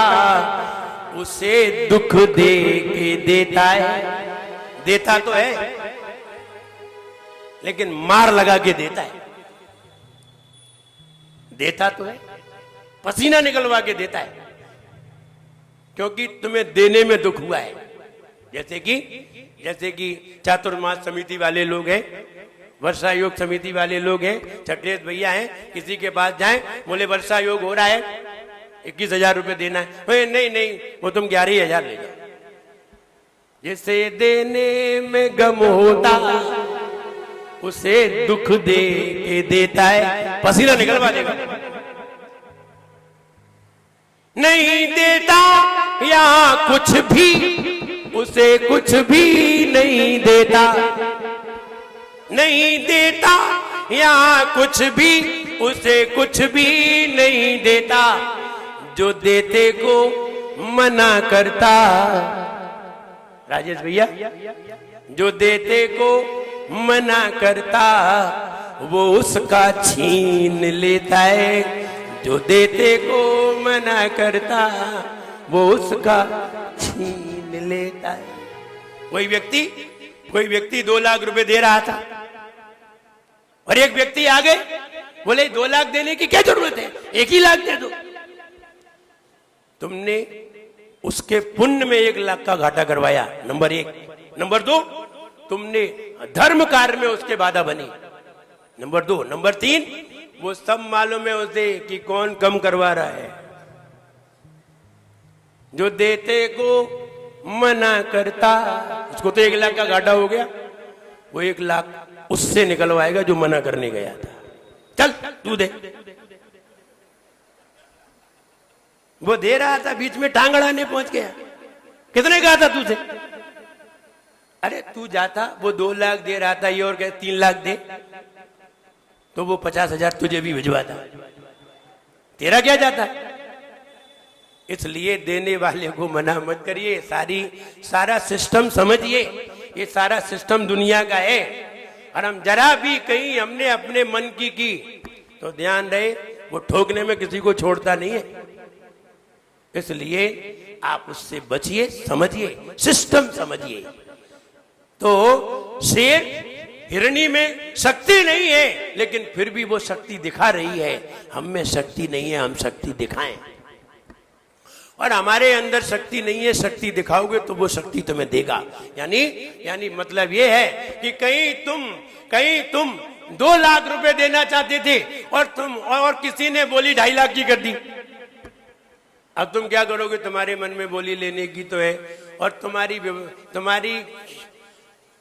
उसे दुख दे के देता है। देता तो है लेकिन मार लगा के देता है। देता तो है, पसीना निकलवा के देता है, क्योंकि तुम्हें देने में दुख हुआ है। जैसे कि चातुर्मास समिति वाले लोग हैं, वर्षा योग समिति वाले लोग हैं, चटलेश भैया हैं, किसी के पास जाएं, बोले वर्षा योग हो रहा है, 21,000 रुपए देना है। नहीं, वो तुम 11,000 ले जाओ। जिसे देने में गम होता, उसे दुख दे के देता है, पसीना निकलवा देगा। नहीं देता यहाँ कुछ भी, उसे कुछ भी नहीं देता। नहीं देता यहाँ कुछ भी, उसे कुछ भी नहीं देता। जो देते को मना करता, राजेश भैया, जो देते को मना करता वो उसका छीन लेता है, जो देते को मना करता वो उसका छीन लेता है। कोई व्यक्ति 2 लाख रुपए दे रहा था और एक व्यक्ति आ गए, बोले 2 लाख देने की क्या जरूरत है, 1 ही लाख दे दो। तुमने उसके पुण्य में 1 लाख का घाटा करवाया, नंबर 1। नंबर 2, तुमने धर्म कार्य में उसके बाधा बनी, नंबर 2। नंबर 3, वो सब मालूम है उसे कि कौन कम करवा रहा है। जो देते को मना करता, उसको तो 1 लाख का घाटा हो गया, वो 1 लाख उससे निकलवाएगा जो मना करने गया था। चल तू दे। वो दे रहा था, बीच में टांग अड़ाने पहुंच गया। कितने कहा था तुझे? अरे तू जाता, वो 2 लाख दे रहा था, ये और कहे 3 लाख दे, तो वो 50,000 तुझे भी भिजवाता। तेरा क्या जाता? इसलिए देने वाले को मना मत करिए। सारा सिस्टम समझिए, ये सारा सिस्टम दुनिया का है। और हम जरा भी कहीं हमने अपने मन की तो ध्यान रहे, वो ठोकने में किसी को छोड़ता नहीं है। इसलिए आप उससे बचिए, समझिए, सिस्टम समझिए। तो शेर हिरनी में शक्ति नहीं है, लेकिन फिर भी वो शक्ति दिखा रही है। हम में शक्ति नहीं है, हम शक्ति दिखाएं। और हमारे अंदर शक्ति नहीं है, शक्ति दिखाओगे तो वो शक्ति तुम्हें देगा। यानी मतलब ये है कि कहीं तुम 2 लाख रुपए देना चाहते थे और किसी ने बोली 2.5 लाख की कर दी। अब तुम क्या करोगे? तुम्हारे मन में बोली लेने की तो है, और तुम्हारी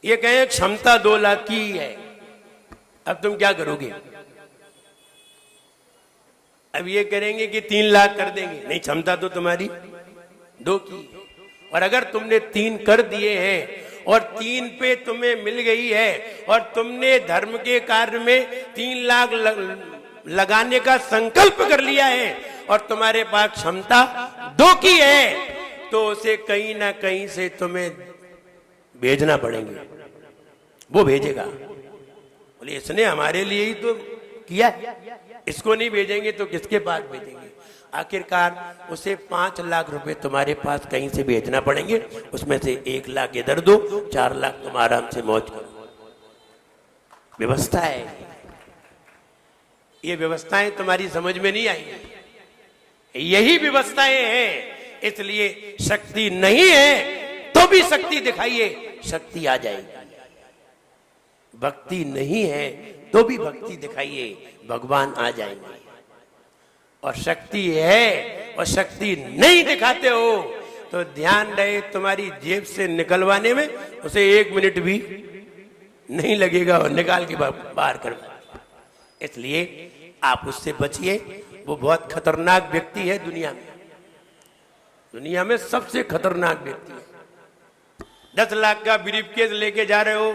ये कहें क्षमता 2 लाख की है। अब तुम क्या करोगे? अब ये करेंगे कि 3 लाख कर देंगे। नहीं, क्षमता तो तुम्हारी 2 की। और अगर तुमने 3 कर दिए हैं और 3 पे तुम्हें मिल गई है और तुमने धर्म के कार्य में 3 लाख लगाने का संकल्प कर लिया है और तुम्हारे पास क्षमता 2 की है, तो उसे कहीं ना कहीं से तुम्हें भेजना पड़ेंगे। वो भेजेगा, बोले इसने हमारे लिए ही तो किया, इसको नहीं भेजेंगे तो किसके पास भेजेंगे? आखिरकार उसे 5 लाख रुपए तुम्हारे पास कहीं से भेजना पड़ेंगे। उसमें से 1 लाख इधर दो, 4 लाख तुम आराम से मौज करो। व्यवस्था है, ये व्यवस्थाएं तुम्हारी समझ में नहीं आई, यही व्यवस्थाएं हैं। इसलिए शक्ति नहीं है तो भी शक्ति दिखाइए, शक्ति आ जाएगी। भक्ति नहीं है तो भी भक्ति दिखाइए, भगवान आ जाएंगे। और शक्ति है और शक्ति नहीं दिखाते हो तो ध्यान रहे, तुम्हारी जेब से निकलवाने में उसे 1 मिनट भी नहीं लगेगा और निकाल के बाहर करवा। इसलिए आप उससे बचिए। वो बहुत खतरनाक व्यक्ति है दुनिया में सबसे खतरनाक व्यक्ति है। 10 लाख का ब्रीफकेस लेके जा रहे हो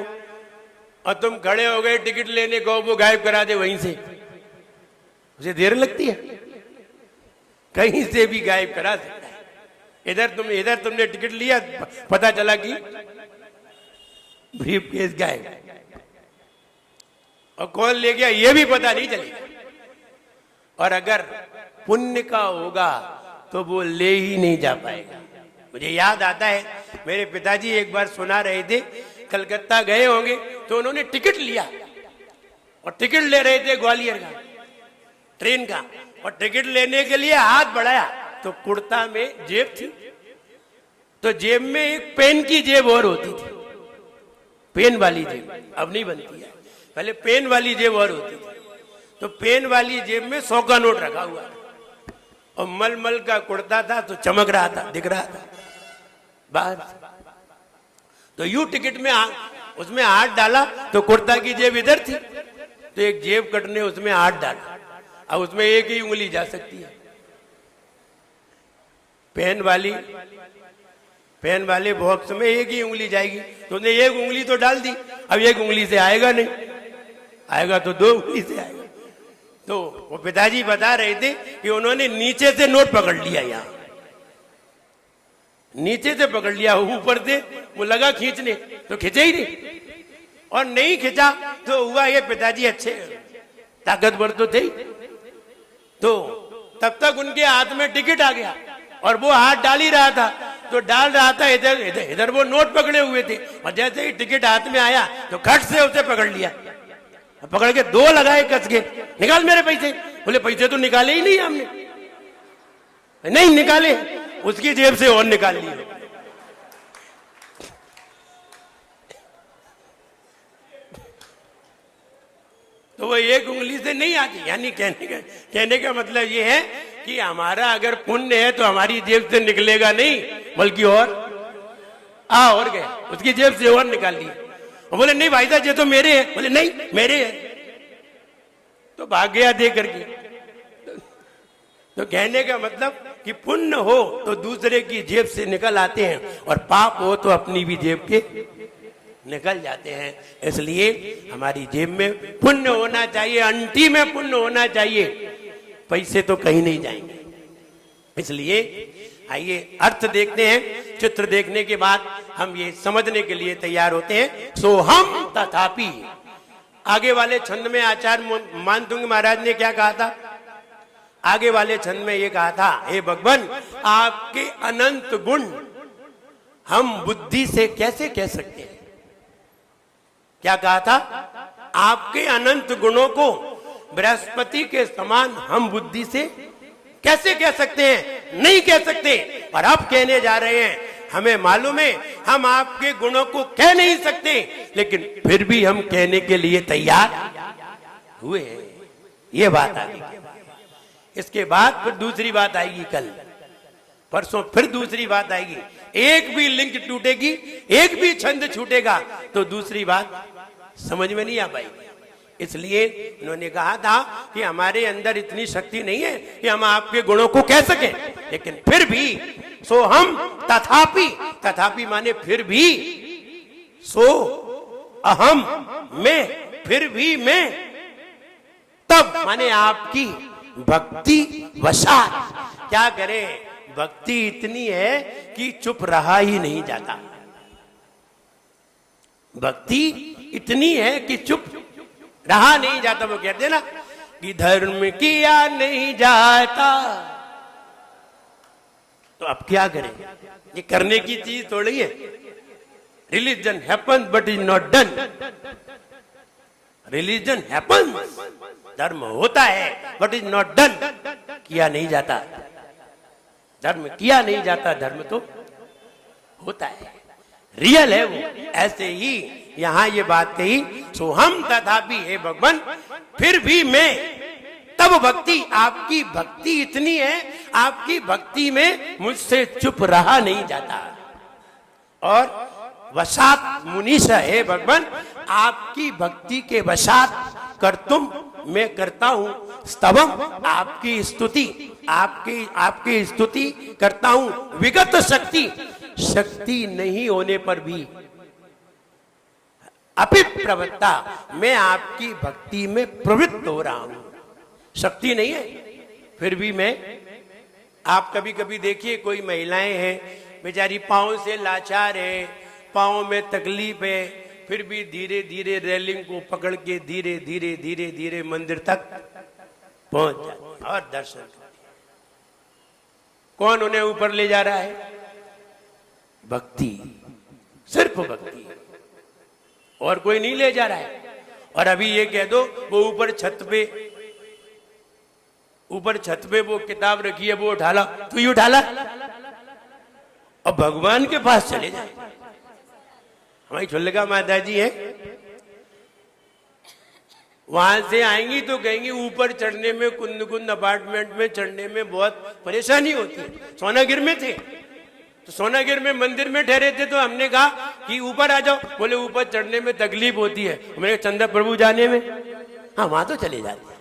और तुम खड़े हो गए टिकट लेने को, वो गायब करा दे वहीं से। उसे देर लगती है, कहीं से भी गायब करा सकता है। इधर तुमने टिकट लिया, पता चला कि ब्रीफकेस गायब, और कौन ले गया ये भी पता नहीं चलेगा। और अगर पुण्य का होगा तो वो ले ही नहीं जा पाएगा। मुझे याद आता है, मेरे पिताजी एक बार सुना रहे थे, कलकत्ता गए होंगे तो उन्होंने टिकट लिया और टिकट ले रहे थे ग्वालियर का, ट्रेन का, और टिकट लेने के लिए हाथ बढ़ाया तो कुर्ता में जेब थी, तो जेब में एक पेन की जेब और होती थी, पेन वाली जेब, अब नहीं बनती है, पहले पेन वाली जेब और होती थी। तो पेन वाली जेब में 100 का नोट रखा हुआ और मलमल का कुर्ता था तो चमक रहा था, दिख रहा था बाहर। तो यूं टिकट में उसमें हाथ डाला तो कुर्ता की जेब इधर थी, तो एक जेब कट ने उसमें हाथ डाला, अब उसमें एक ही उंगली जा सकती है। पेन वाले बॉक्स में एक ही उंगली जाएगी, तो उसने एक उंगली तो डाल दी, अब एक उंगली से आएगा नहीं, आएगा तो 2 उंगली से आएगा। तो वो पिताजी बता रहे थे कि उन्होंने नीचे से नोट पकड़ लिया, यहां नीचे से पकड़ लिया, ऊपर से वो लगा खींचने तो खींचे ही नहीं, और नहीं खिंचा तो हुआ ये पिताजी अच्छे ताकतवर तो थे, तो तब तक उनके हाथ में टिकट आ गया और वो हाथ डाल ही रहा था, तो डाल रहा था इधर इधर इधर वो नोट पकड़े हुए थे, और जैसे ही टिकट हाथ में आया तो खट से उसे पकड़ लिया, पकड़ के 2 लगाए कस के, निकाल मेरे पैसे। बोले पैसे तो निकाले ही नहीं हमने, नहीं निकाले, उसकी जेब से और निकाल लिए। तो वो एक उंगली से नहीं आती, यानी कहने का मतलब ये है कि हमारा अगर पुण्य है तो हमारी जेब से निकलेगा नहीं, बल्कि और गए उसकी जेब से और निकाल ली। और बोले नहीं भाई साहब ये तो मेरे हैं, बोले नहीं मेरे हैं, तो भाग गया दे करके। तो कहने का मतलब कि पुण्य हो तो दूसरे की जेब से निकल आते हैं, और पाप हो तो अपनी भी जेब के निकल जाते हैं। इसलिए हमारी जेब में पुण्य होना चाहिए, अंटी में पुण्य होना चाहिए, पैसे तो कहीं नहीं जाएंगे। इसलिए आइए अर्थ देखते हैं। चित्र देखने के बाद हम ये समझने के लिए तैयार होते हैं। सो हम तथापि, आगे वाले छंद में आचार्य मानतुंग महाराज ने क्या कहा था? आगे वाले छंद में ये कहा था, हे भगवान आपके अनंत गुण हम बुद्धि से कैसे कह सकते हैं? क्या कहा था? आपके अनंत गुणों को बृहस्पति के समान हम बुद्धि से कैसे कह सकते हैं? नहीं कह सकते। और अब कहने जा रहे हैं, हमें मालूम है हम आपके गुणों को कह नहीं सकते, लेकिन फिर भी हम कहने के लिए तैयार हुए हैं। ये बात आ गई। इसके बाद फिर दूसरी बात आएगी, कल परसों फिर दूसरी बात आएगी। एक भी लिंक टूटेगी, एक भी छंद छूटेगा तो दूसरी बात समझ में नहीं आ पाएगी। इसलिए उन्होंने कहा था कि हमारे अंदर इतनी शक्ति नहीं है कि हम आपके गुणों को कह सकें, लेकिन फिर भी सो हम तथापि, तथापि माने फिर भी, सो अहम मैं, फिर भी मैं, तब माने आपकी भक्ति वशात। क्या करें? भक्ति इतनी है कि चुप रहा ही नहीं जाता। भक्ति इतनी है कि चुप रहा नहीं जाता। वो कहते ना कि धर्म किया नहीं जाता, तो अब क्या करें? ये करने की चीज थोड़ी है। Religion happens but is not done. Religion happens, धर्म होता है बट इज नॉट डन, किया नहीं जाता। धर्म किया नहीं जाता, धर्म तो होता है, रियल है वो। ऐसे ही यहां ये बात कही, सो हम तथापि, हे भगवान फिर भी मैं, तब भक्ति, आपकी भक्ति इतनी है, आपकी भक्ति में मुझसे चुप रहा नहीं जाता। और वशात मुनीषा, हे भगवान आपकी भक्ति के वशात कर तुम मैं करता हूं स्तवम, आपकी स्तुति, आपकी स्तुति करता हूं। विगत शक्ति, शक्ति नहीं होने पर भी अभिप्रवृत्ता, मैं आपकी भक्ति में प्रवृत्त हो रहा हूं। शक्ति नहीं है फिर भी मैं। आप कभी कभी देखिए, कोई महिलाएं हैं बेचारी पांव से लाचार है, पांव में तकलीफ है, फिर भी धीरे धीरे रेलिंग को पकड़ के धीरे धीरे धीरे धीरे मंदिर तक पहुंच जाते और दर्शन करते। कौन उन्हें ऊपर ले जा रहा है? भक्ति, सिर्फ भक्ति, और कोई नहीं ले जा रहा है। और अभी ये कह दो वो ऊपर छत पे वो किताब रखी है, वो उठा ला, तू ही उठा ला और भगवान के पास चले जाए। हमारी छोलका माता जी है, वहां से आएंगी तो कहेंगी ऊपर चढ़ने में, कुंद अपार्टमेंट में चढ़ने में बहुत परेशानी होती है। सोनागिर में थे तो सोनागिर में मंदिर में ठहरे थे, तो हमने कहा कि ऊपर आ जाओ। बोले ऊपर चढ़ने में तकलीफ होती है। मैंने चंदा प्रभु जाने में, हाँ वहां तो चले जाते हैं,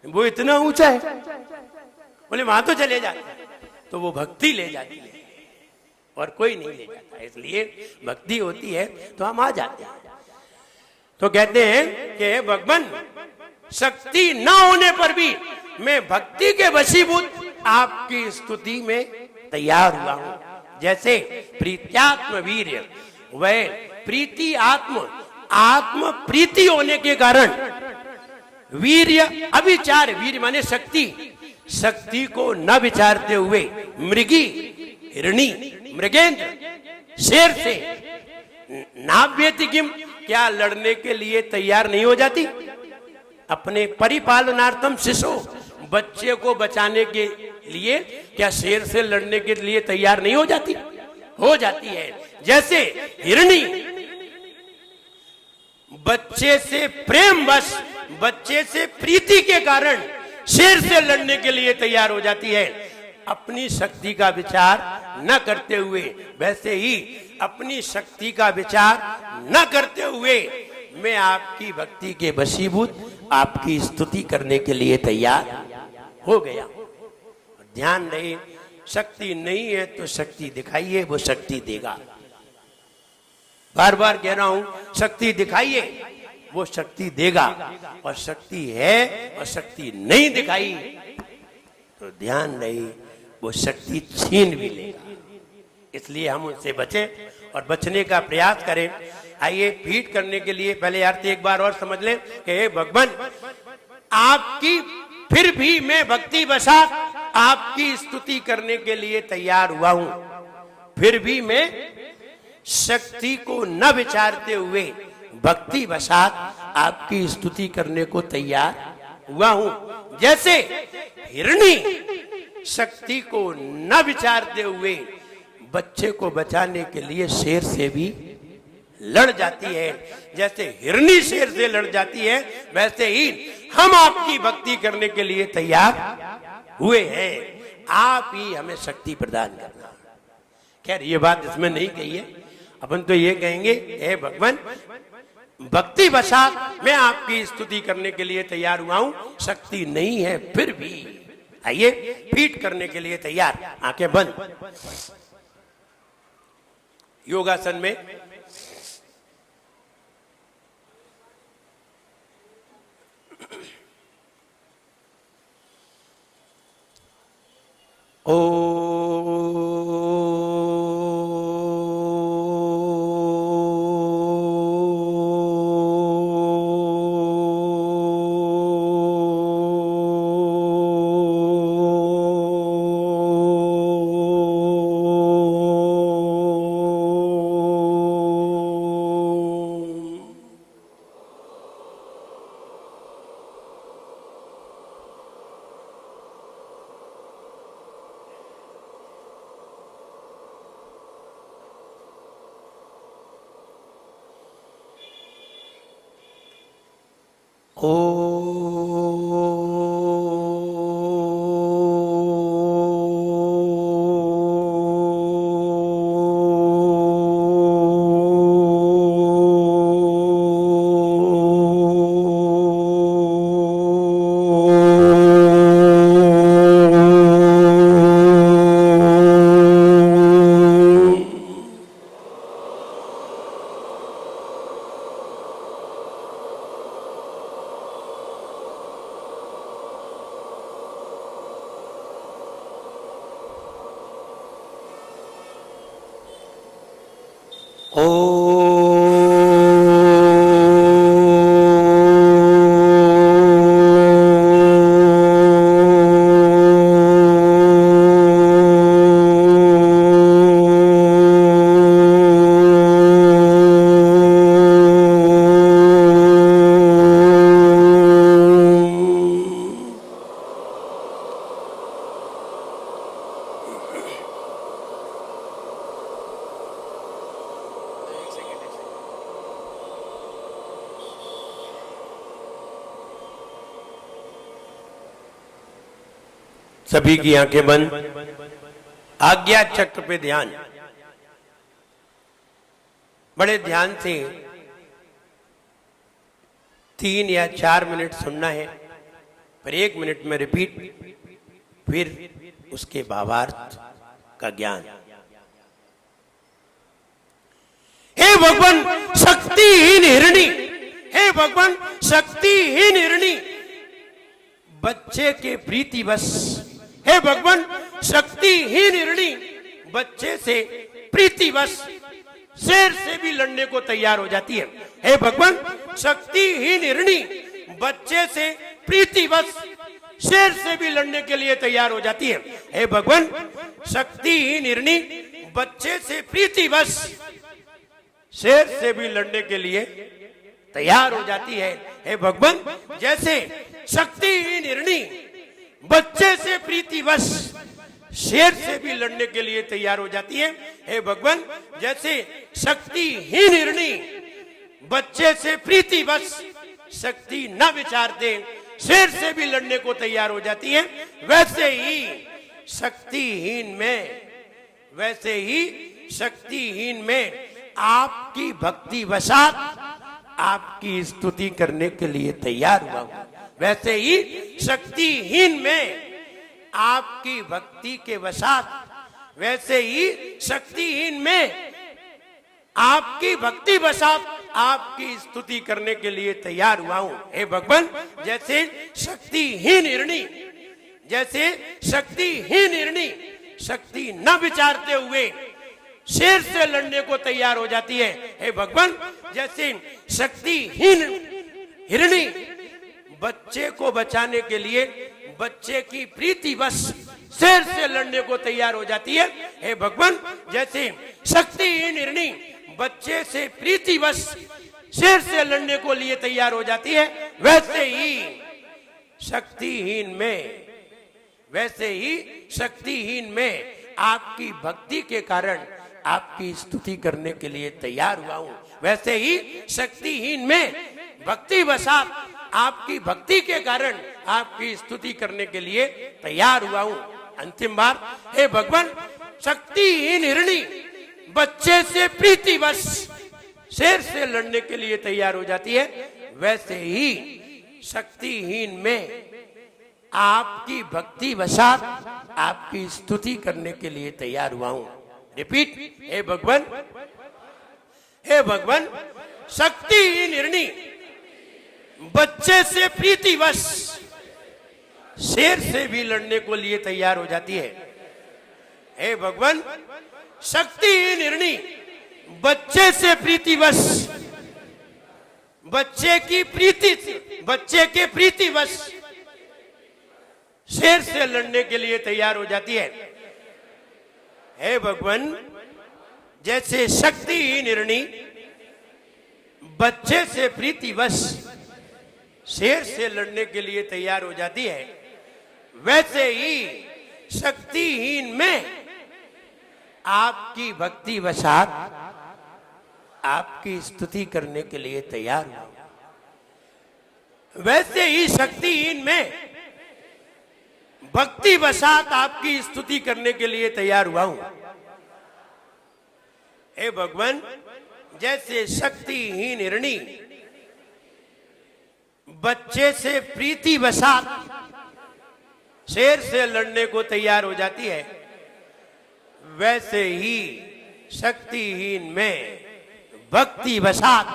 वो इतना ऊंचा है। बोले वहां तो चले जाते हैं। तो वो भक्ति ले जाती है और कोई नहीं ले जाता। इसलिए भक्ति होती है तो हम आ जाते हैं। तो कहते हैं कि भगवान शक्ति न होने पर भी मैं भक्ति के वशीभूत आपकी स्तुति में तैयार हुआ हूं। जैसे प्रीत्यात्म वीर्य, वह प्रीति आत्म प्रीति होने के कारण वीर्य अविचार, वीर्य माने शक्ति को न विचारते हुए मृगी, हिरणी, मृगेंद्र, शेर से नाव्यति किम, क्या लड़ने के लिए तैयार नहीं हो जाती? अपने परिपालनार्थम शिशु, बच्चे को बचाने के लिए क्या शेर से लड़ने के लिए तैयार नहीं हो जाती? हो जाती है। जैसे हिरणी बच्चे से प्रेम बस, बच्चे से प्रीति के कारण शेर से लड़ने के लिए तैयार हो जाती है। अपनी शक्ति का विचार न करते हुए, वैसे ही अपनी शक्ति का विचार न करते हुए मैं आपकी भक्ति के वशीभूत, आपकी स्तुति करने के लिए तैयार हो गया। ध्यान रहे, शक्ति नहीं है तो शक्ति दिखाइए, वो शक्ति देगा। बार बार कह रहा हूं, शक्ति दिखाइए, वो शक्ति देगा। और शक्ति है और शक्ति नहीं दिखाई तो ध्यान रहे, वो शक्ति छीन भी लेगा। इसलिए हम उससे बचें और बचने का प्रयास करें। आइए, पीठ करने के लिए पहले अर्थ एक बार और समझ लें कि हे भगवान, आपकी फिर भी मैं भक्ति वशात आपकी स्तुति करने के लिए तैयार हुआ हूं। फिर भी मैं शक्ति को न विचारते हुए भक्ति वशात आपकी स्तुति करने को तैयार हुआ हूं। जैसे हिरणी शक्ति को न विचारते हुए बच्चे को बचाने के लिए शेर से भी लड़ जाती है, जैसे हिरणी शेर से लड़ जाती है, वैसे ही हम आपकी भक्ति करने के लिए तैयार हुए हैं। आप ही हमें शक्ति प्रदान करना। खैर, ये बात इसमें नहीं कही है, अपन तो ये कहेंगे, हे भगवान, भक्ति वशात मैं आपकी स्तुति करने के लिए तैयार हुआ हूं। शक्ति नहीं है फिर भी। आइए, पीठ करने के लिए तैयार, आंखें बंद, योगासन में सभी की आंखें बंद, आज्ञा चक्र पे ध्यान। बड़े ध्यान से 3 या 4 मिनट सुनना है, पर 1 मिनट में रिपीट, फिर उसके भावार्थ का ज्ञान। हे भगवान शक्तिहीन हिरणी, हे भगवान शक्तिहीन हिरणी, बच्चे के प्रीति बस, हे भगवान शक्तिहीन हिरणी, बच्चे से प्रीति बस शेर से भी लड़ने को तैयार हो जाती है। हे भगवान, शक्तिहीन हिरणी बच्चे से प्रीतिवश शेर से भी लड़ने के लिए तैयार हो जाती है। हे भगवान, शक्तिहीन हिरणी बच्चे से प्रीतिवश शेर से भी लड़ने के लिए तैयार हो जाती है। हे भगवान, जैसे शक्तिहीन हिरणी बच्चे से प्रीतिवश शेर से भी लड़ने के लिए तैयार हो जाती है। हे भगवान, जैसे शक्तिहीन हिरणी बच्चे से प्रीतिवश शक्ति न विचारते शेर से भी लड़ने को तैयार हो जाती है, वैसे ही शक्तिहीन में आपकी भक्ति वशात आपकी स्तुति करने के लिए तैयार हुआ हूं। वैसे ही शक्तिहीन में आपकी भक्ति के वशात, वैसे ही शक्तिहीन में आपकी भक्ति वशात आपकी स्तुति करने के लिए तैयार हुआ हूं। हे भगवान, जैसे शक्तिहीन हिरणी शक्ति न विचारते हुए शेर से लड़ने को तैयार हो जाती है। हे भगवान, जैसे शक्तिहीन हिरणी बच्चे को बचाने के लिए बच्चे की प्रीतिवश शेर से लड़ने को तैयार हो जाती है। हे भगवान, जैसे शक्तिहीन हिरणी बच्चे से प्रीतिवश शेर से लड़ने को लिए तैयार हो जाती है, वैसे ही शक्तिहीन में आपकी भक्ति के कारण आपकी स्तुति करने के लिए तैयार हुआ हूं। वैसे ही शक्तिहीन में भक्ति वशात आपकी भक्ति के कारण आपकी स्तुति करने के लिए तैयार हुआ हूं। अंतिम बार, हे भगवान, शक्तिहीन हिरणी बच्चे से प्रीतिवश शेर से लड़ने के लिए तैयार हो जाती है, वैसे ही शक्तिहीन में आपकी भक्ति वशात आपकी स्तुति करने के लिए तैयार हुआ हूं। रिपीट, हे भगवान, शक्तिहीन हिरणी बच्चे से प्रीतिवश शेर से भी लड़ने को लिए तैयार हो जाती है। हे भगवान, शक्तिहीन हिरणी बच्चे से प्रीतिवश बच्चे के प्रीतिवश शेर से लड़ने के लिए तैयार हो जाती है। हे भगवान, जैसे शक्तिहीन हिरणी बच्चे से प्रीतिवश शेर से लड़ने के लिए तैयार हो जाती है, वैसे ही शक्तिहीन में आपकी भक्ति वशात आपकी स्तुति करने के लिए तैयार हुआ। वैसे ही शक्तिहीन में भक्ति वशात आपकी स्तुति करने के लिए तैयार हुआ हूं। हे भगवान, जैसे शक्तिहीन हिरणी बच्चे से प्रीति वशात शेर से लड़ने को तैयार हो जाती है, वैसे ही शक्तिहीन में भक्ति वशात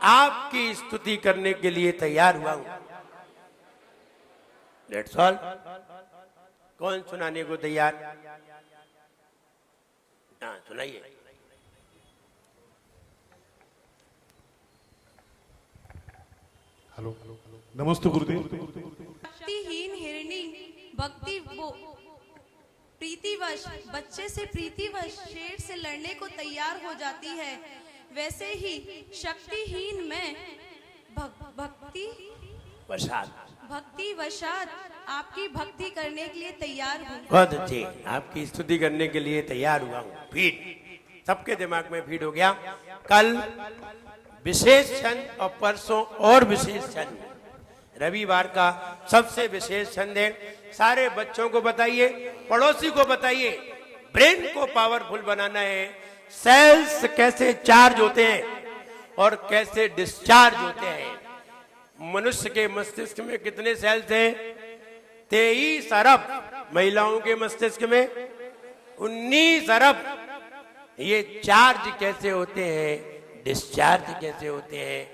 आपकी स्तुति करने के लिए तैयार हुआ हूं। That's all. कौन सुनाने को तैयार? हाँ, सुनाइए। हेलो, नमस्ते गुरुदेव। शक्तिहीन हिरणी प्रीतिवश बच्चे से प्रीतिवश शेर से लड़ने को तैयार हो जाती है, वैसे ही शक्तिहीन में भक्ति वशात आपकी भक्ति करने के लिए तैयार हूँ। बहुत अच्छे, आपकी स्तुति करने के लिए तैयार हुआ हूँ। फीड सबके दिमाग में फीड हो गया। कल विशेष छंद और परसों और विशेष छंद, रविवार का सबसे विशेष छंद है। सारे बच्चों को बताइए, पड़ोसी को बताइए, ब्रेन को पावरफुल बनाना है। सेल्स कैसे चार्ज होते हैं और कैसे डिस्चार्ज होते हैं। मनुष्य के मस्तिष्क में कितने सेल्स हैं? 23 अरब। महिलाओं के मस्तिष्क में 19 अरब। ये चार्ज कैसे होते हैं, डिस्चार्ज कैसे होते हैं,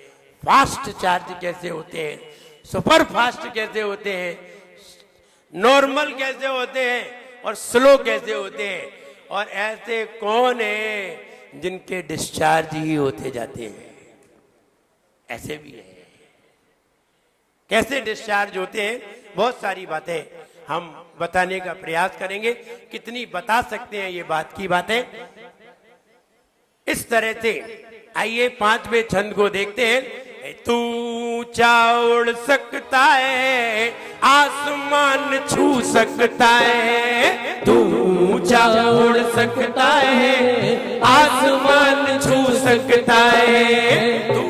फास्ट चार्ज कैसे होते हैं, सुपर फास्ट कैसे होते हैं, नॉर्मल कैसे होते हैं और स्लो कैसे होते हैं। और ऐसे कौन है जिनके डिस्चार्ज ही होते जाते हैं, ऐसे भी है। कैसे डिस्चार्ज होते हैं, बहुत सारी बातें हम बताने का प्रयास करेंगे। कितनी बता सकते हैं ये बात की बातें। इस तरह से आइए 5वें छंद को देखते हैं। तू ऊंचा उड़ सकता है, आसमान छू सकता है। तू ऊंचा उड़ सकता है, आसमान छू सकता है। तू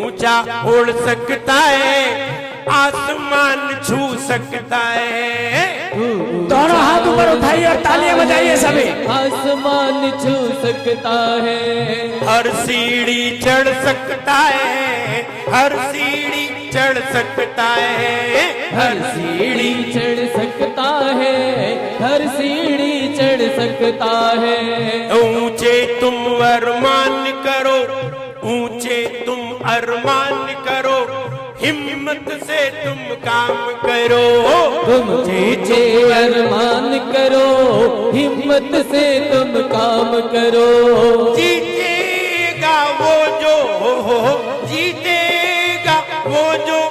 ऊंचा उड़ सकता है, आसमान छू सकता है। दोनों हाथ ऊपर उठाइए और तालियां बजाइए सभी। आसमान छू सकता है, हर सीढ़ी चढ़ सकता है, हर सीढ़ी चढ़ सकता है। हर सीढ़ी चढ़ सकता है, हर सीढ़ी चढ़ सकता है। ऊंचे तुम अरमान करो, ऊंचे तुम अरमान करो, हिम्मत से तुम काम करो। तुम ऊंचे अरमान करो, हिम्मत से तुम काम करो। जीतेगा वो जो, जीतेगा वो जो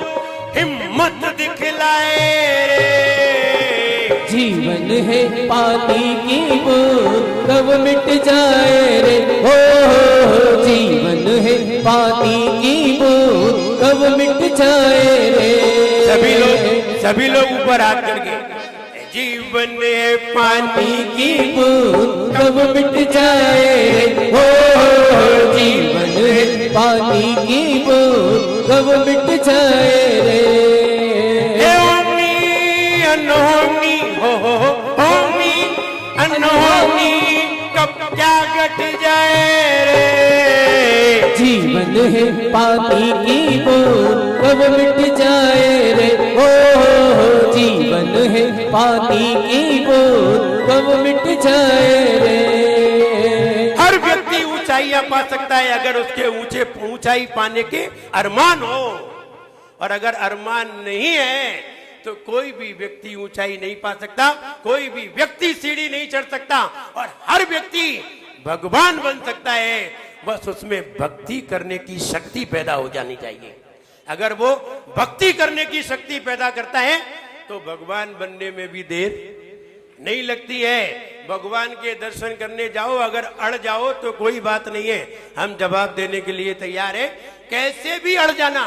हिम्मत दिखलाए रे। जीवन है पानी की बूंद, कब मिट जाए रे। हो जीवन है पानी की बूंद, कब मिट जाए रे। सभी लोग ऊपर हाथ करके। जीवन है पानी की बूंद, कब मिट जाए रे। हो जीवन है पानी की बूंद, कब मिट जाए रे। होनी अनहोनी होनी अनहोनी, कब क्या घट जाए रे। जीवन है पानी की बूंद, कब मिट जाए रे। ओ जीवन है पानी की बूंद, कब मिट जाए रे। हर व्यक्ति ऊंचाइयां पा सकता है अगर उसके ऊंचाई पाने के अरमान हो, और अगर अरमान नहीं है तो कोई भी व्यक्ति ऊंचाई नहीं पा सकता, कोई भी व्यक्ति सीढ़ी नहीं चढ़ सकता, और हर व्यक्ति भगवान बन सकता है। बस उसमें भक्ति करने की शक्ति पैदा हो जानी चाहिए। अगर वो भक्ति करने की शक्ति पैदा करता है तो भगवान बनने में भी देर नहीं लगती है। भगवान के दर्शन करने जाओ, अगर अड़ जाओ तो कोई बात नहीं है, हम जवाब देने के लिए तैयार है। कैसे भी अड़ जाना,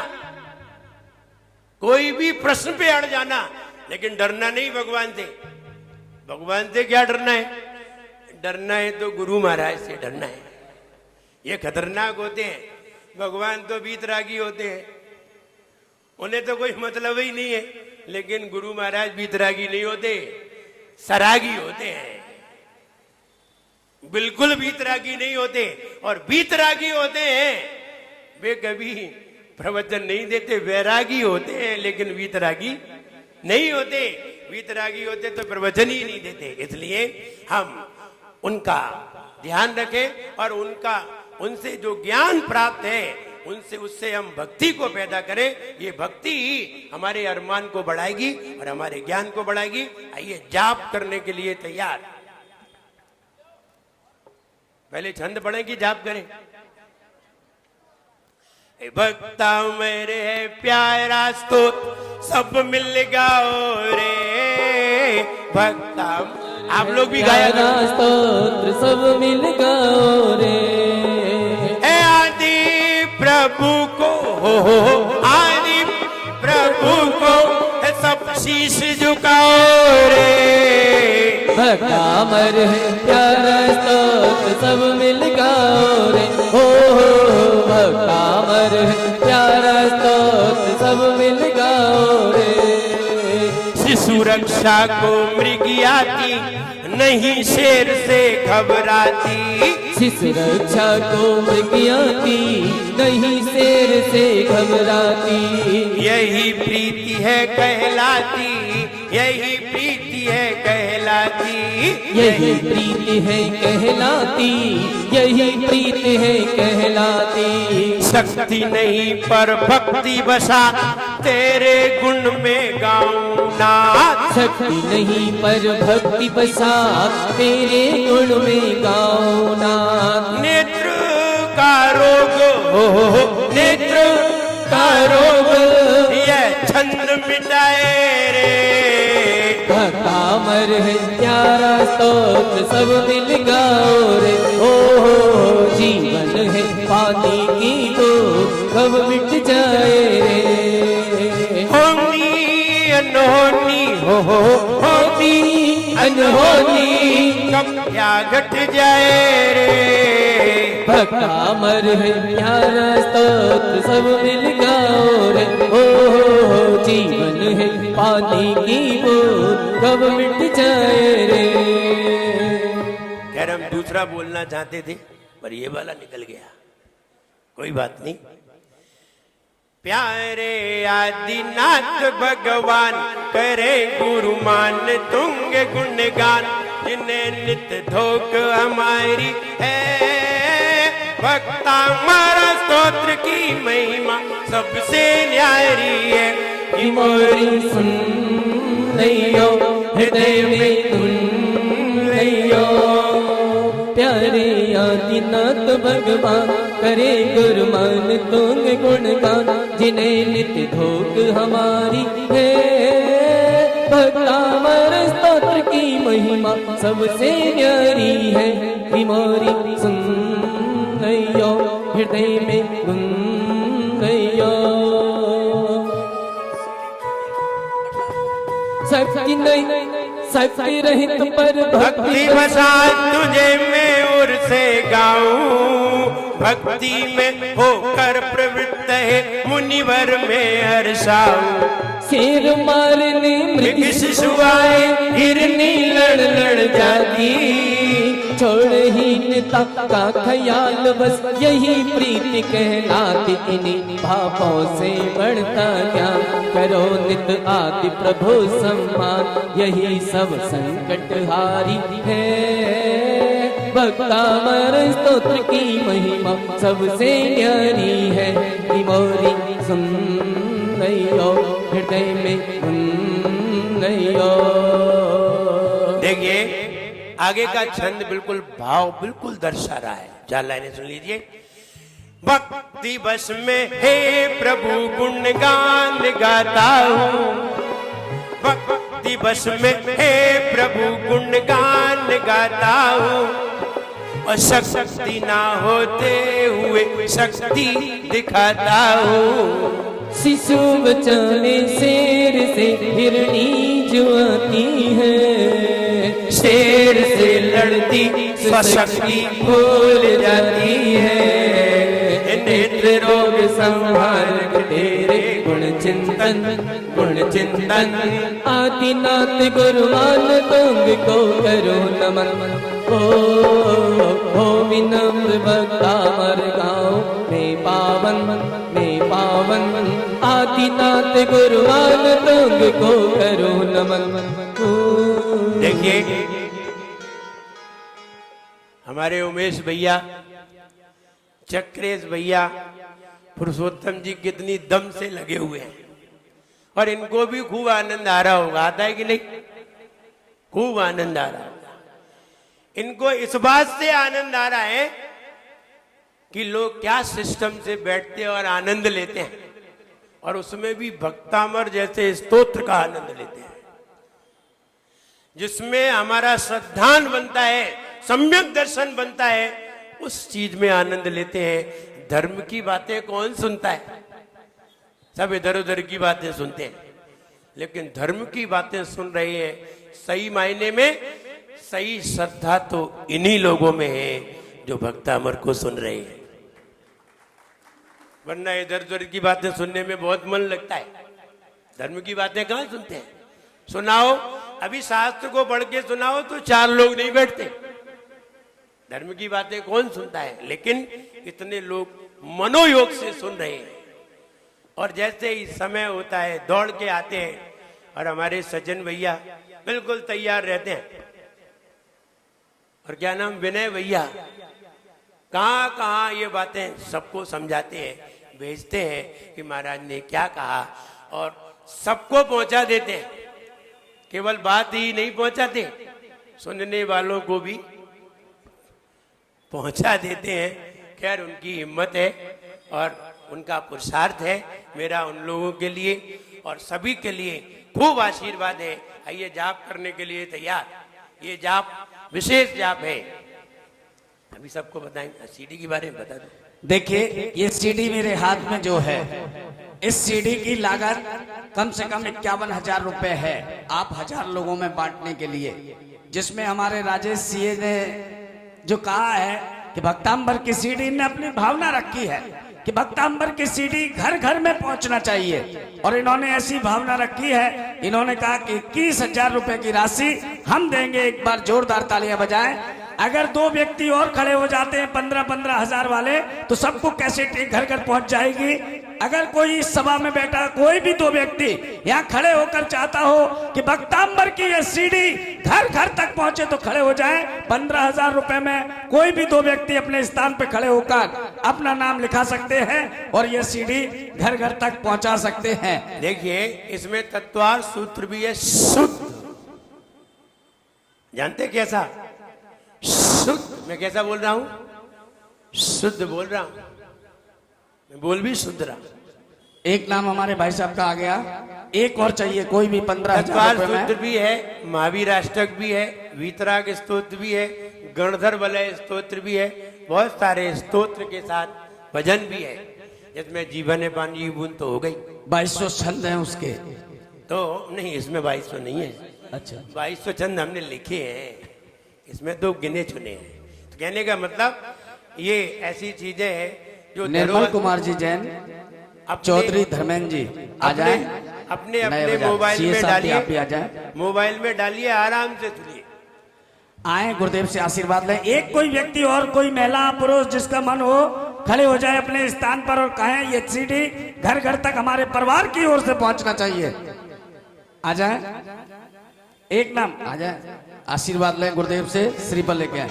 कोई भी प्रश्न पे अड़ जाना, लेकिन डरना नहीं भगवान से। भगवान से क्या डरना है? डरना है तो गुरु महाराज से डरना है। ये खतरनाक होते हैं। भगवान तो बीतरागी होते हैं, उन्हें तो कोई मतलब ही नहीं है। लेकिन गुरु महाराज बीतरागी नहीं होते, सरागी होते हैं। बिल्कुल बीतरागी नहीं होते, और बीतरागी होते हैं वे कभी प्रवचन नहीं देते, वैरागी होते हैं लेकिन वीतरागी नहीं होते। वीतरागी होते तो प्रवचन ही नहीं देते। इसलिए हम उनका ध्यान रखें और उनसे जो ज्ञान प्राप्त है उससे हम भक्ति को पैदा करें। ये भक्ति ही हमारे अरमान को बढ़ाएगी और हमारे ज्ञान को बढ़ाएगी। आइए जाप करने के लिए तैयार। पहले छंद पढ़ें कि जाप करें? भक्ता मेरे प्यारा स्तोत्र सब मिल गाओ रे। भक्ता आप लोग भी गाया स्तोत्र सब मिल गाओ रे। आदि प्रभु को आदि प्रभु को सब शीश झुकाओ रे। भक्ता मेरे प्यारा स्तोत्र सब मिल गाओ रे। हो भक्ता मेरे प्यारा स्तोत्र सब मिल गाओ रे। शिशु रक्षा को मृगियाती नहीं शेर से घबराती। शिशु रक्षा को मृगियाती नहीं शेर से घबराती। यही प्रीति है कहलाती, यही प्रीति है कहलाती। यही प्रीति है कहलाती, यही प्रीति है कहलाती। शक्ति नहीं पर भक्ति बसा तेरे गुण में गाऊं नाथ। शक्ति नहीं पर भक्ति बसा तेरे गुण में गाऊं नाथ। नेत्र का रोग हो नेत्र का रोग यह छंद मिटाए रे। भक्तामर है प्यारा स्तोत्र सब मिल गाओ रे। ओ जीवन है पानी की बूंद कब मिट जाए रे। होनी अनहोनी हो होनी अनहोनी कब क्या घट जाए रे। भक्तामर है प्यारा स्तोत्र सब मिल गाओ रे। ओ जीवन है पानी की बूंद कब मिट जाए रे। खैर हम दूसरा बोलना चाहते थे पर ये वाला निकल गया, कोई बात नहीं। प्यारे आदिनाथ भगवान करे गुरु मान तुंग गुणगान जिन्हें नित धोक हमारी है। भक्तामर स्तोत्र की महिमा सबसे न्यारी है। कि मोरी सुन लियो हृदय में धुन लियो। प्यारे आदिनाथ भगवान करे गुरुमान तुंग गुणगान जिन्हें नित्य धोक हमारी है। भक्तामर स्तोत्र की महिमा सबसे न्यारी है। कि मोरी सुन लियो हृदय में गुन लियो। शक्ति नहीं शक्ति रहित पर भक्ति बसा तुझे मैं उर से गाऊं। भक्ति में होकर प्रवृत्त है मुनिवर में हर्षाऊं। शेर मारने मृग शिशु आए हिरनी लड़ लड़ जाती। छोड़ ही नेता का ख्याल बस यही प्रीति कहलाती। इन्हीं भावों से बढ़ता ज्ञान करो नित आदि प्रभु सम्मान यही सब संकट हारी है। भक्तामर स्तोत्र की महिमा सबसे न्यारी है। कि मोरी सुन लियो हृदय में गुन लियो। देखिए आगे का छंद बिल्कुल भाव बिल्कुल दर्शा रहा है। 4 लाइनें सुन लीजिए। भक्ति बस में हे प्रभु गुणगान गाता हूँ। भक्ति बस में हे प्रभु गुणगान गाता हूँ। और शक्ति ना होते हुए शक्ति दिखाता हूँ। शिशु बचाने शेर से हिरनी जो आती है। शेर से लड़ती स्वशक्ति भूल जाती है। नेत्र रोग संहार तेरे गुण चिंतन आदिनाथ गुरुमान तुंग को करो नमन। ओ विनम्र भक्तामर गाँव में पावन आदिनाथ गुरुमान तुंग को करो नमन। देखिए हमारे उमेश भैया, चक्रेश भैया, पुरुषोत्तम जी कितनी दम से लगे हुए हैं और इनको भी खूब आनंद आ रहा होगा। आता है कि नहीं? खूब आनंद आ रहा होगा। इनको इस बात से आनंद आ रहा है कि लोग क्या सिस्टम से बैठते हैं और आनंद लेते हैं और उसमें भी भक्तामर जैसे स्तोत्र का आनंद लेते हैं जिसमें हमारा श्रद्धान बनता है, सम्यक दर्शन बनता है। उस चीज में आनंद लेते हैं। धर्म की बातें कौन सुनता है? सब इधर उधर की बातें सुनते हैं, लेकिन धर्म की बातें सुन रहे हैं। सही मायने में सही श्रद्धा तो इन्हीं लोगों में है जो भक्तामर को सुन रहे हैं। वरना इधर उधर की बातें सुनने में बहुत मन लगता है, धर्म की बातें कहाँ सुनते हैं? सुनाओ, अभी शास्त्र को पढ़ के सुनाओ तो 4 लोग नहीं बैठते। धर्म की बातें कौन सुनता है? लेकिन इतने लोग मनोयोग से सुन रहे हैं और जैसे ही समय होता है दौड़ के आते हैं और हमारे सज्जन भैया बिल्कुल तैयार रहते हैं। और क्या नाम, विनय भैया, कहाँ कहाँ ये बातें सबको समझाते हैं, भेजते हैं कि महाराज ने क्या कहा और सबको पहुंचा देते हैं। केवल बात ही नहीं पहुंचाते, सुनने वालों को भी पहुंचा देते हैं। खैर उनकी हिम्मत है और उनका पुरुषार्थ है। मेरा उन लोगों के लिए और सभी के लिए खूब आशीर्वाद है। आइए जाप करने के लिए तैयार। ये जाप विशेष जाप है। अभी सबको बताएंगे, सीडी के बारे में बता दो। देखिए ये सीडी मेरे हाथ में जो है, इस सीडी की लागत कम से कम 51,000 रुपए है, आप 1000 लोगों में बांटने के लिए, जिसमें हमारे राजेश सीए ने जो कहा है कि भक्तांबर की सीडी ने अपनी भावना रखी है कि भक्तांबर की सीडी घर घर में पहुंचना चाहिए, और इन्होंने ऐसी भावना रखी है, इन्होंने कहा कि 21,000 रुपए की राशि हम देंगे। एक बार जोरदार तालियां बजाएं। अगर 2 व्यक्ति और खड़े हो जाते हैं 15-15 हजार वाले, तो सबको कैसेट घर घर पहुंच जाएगी। अगर कोई इस सभा में बैठा कोई भी 2 व्यक्ति यहाँ खड़े होकर चाहता हो कि भक्तांबर की ये सीडी घर घर तक पहुंचे, तो खड़े हो जाएं। 15,000 रुपए में कोई भी 2 व्यक्ति अपने स्थान पे खड़े होकर अपना नाम लिखा सकते हैं और ये सीडी घर घर तक पहुंचा सकते हैं। देखिए इसमें तत्वार सूत्र भी है, शुद्ध। जानते कैसा? शुद्ध। मैं कैसा बोल रहा हूं? शुद्ध बोल रहा हूं, मैं बोल भी शुद्ध रहा। एक नाम हमारे भाई साहब का आ गया, एक और चाहिए कोई भी 15,000 रुपए में। सूत्र भी है, महावीर अष्टक भी है, वीतराग स्तोत्र भी है, गणधर वलय स्तोत्र भी है, बहुत सारे स्तोत्र के साथ भजन भी है, जिसमें जीवन पानी बूंद तो हो गई। 2200 छंद हैं उसके। तो नहीं, इसमें 2200 नहीं है। अच्छा, 2200 छंद हमने लिखे हैं, इसमें 2 गिने चुने हैं। तो कहने का मतलब ये ऐसी चीजें हैं जो निर्मल कुमार जी जैन, चौधरी धर्मेंद्र जी आ जाए, अपने अपने मोबाइल में डालिए, मोबाइल में डालिए, आराम से सुनिए। आए गुरुदेव से आशीर्वाद लें। एक कोई व्यक्ति और कोई महिला पुरुष जिसका मन हो खड़े हो जाए अपने स्थान पर और कहें ये सीडी घर घर तक हमारे परिवार की ओर से पहुंचना चाहिए। आ जाए, एक नाम आ जाए, आशीर्वाद लें गुरुदेव से, श्रीफल लेके आए।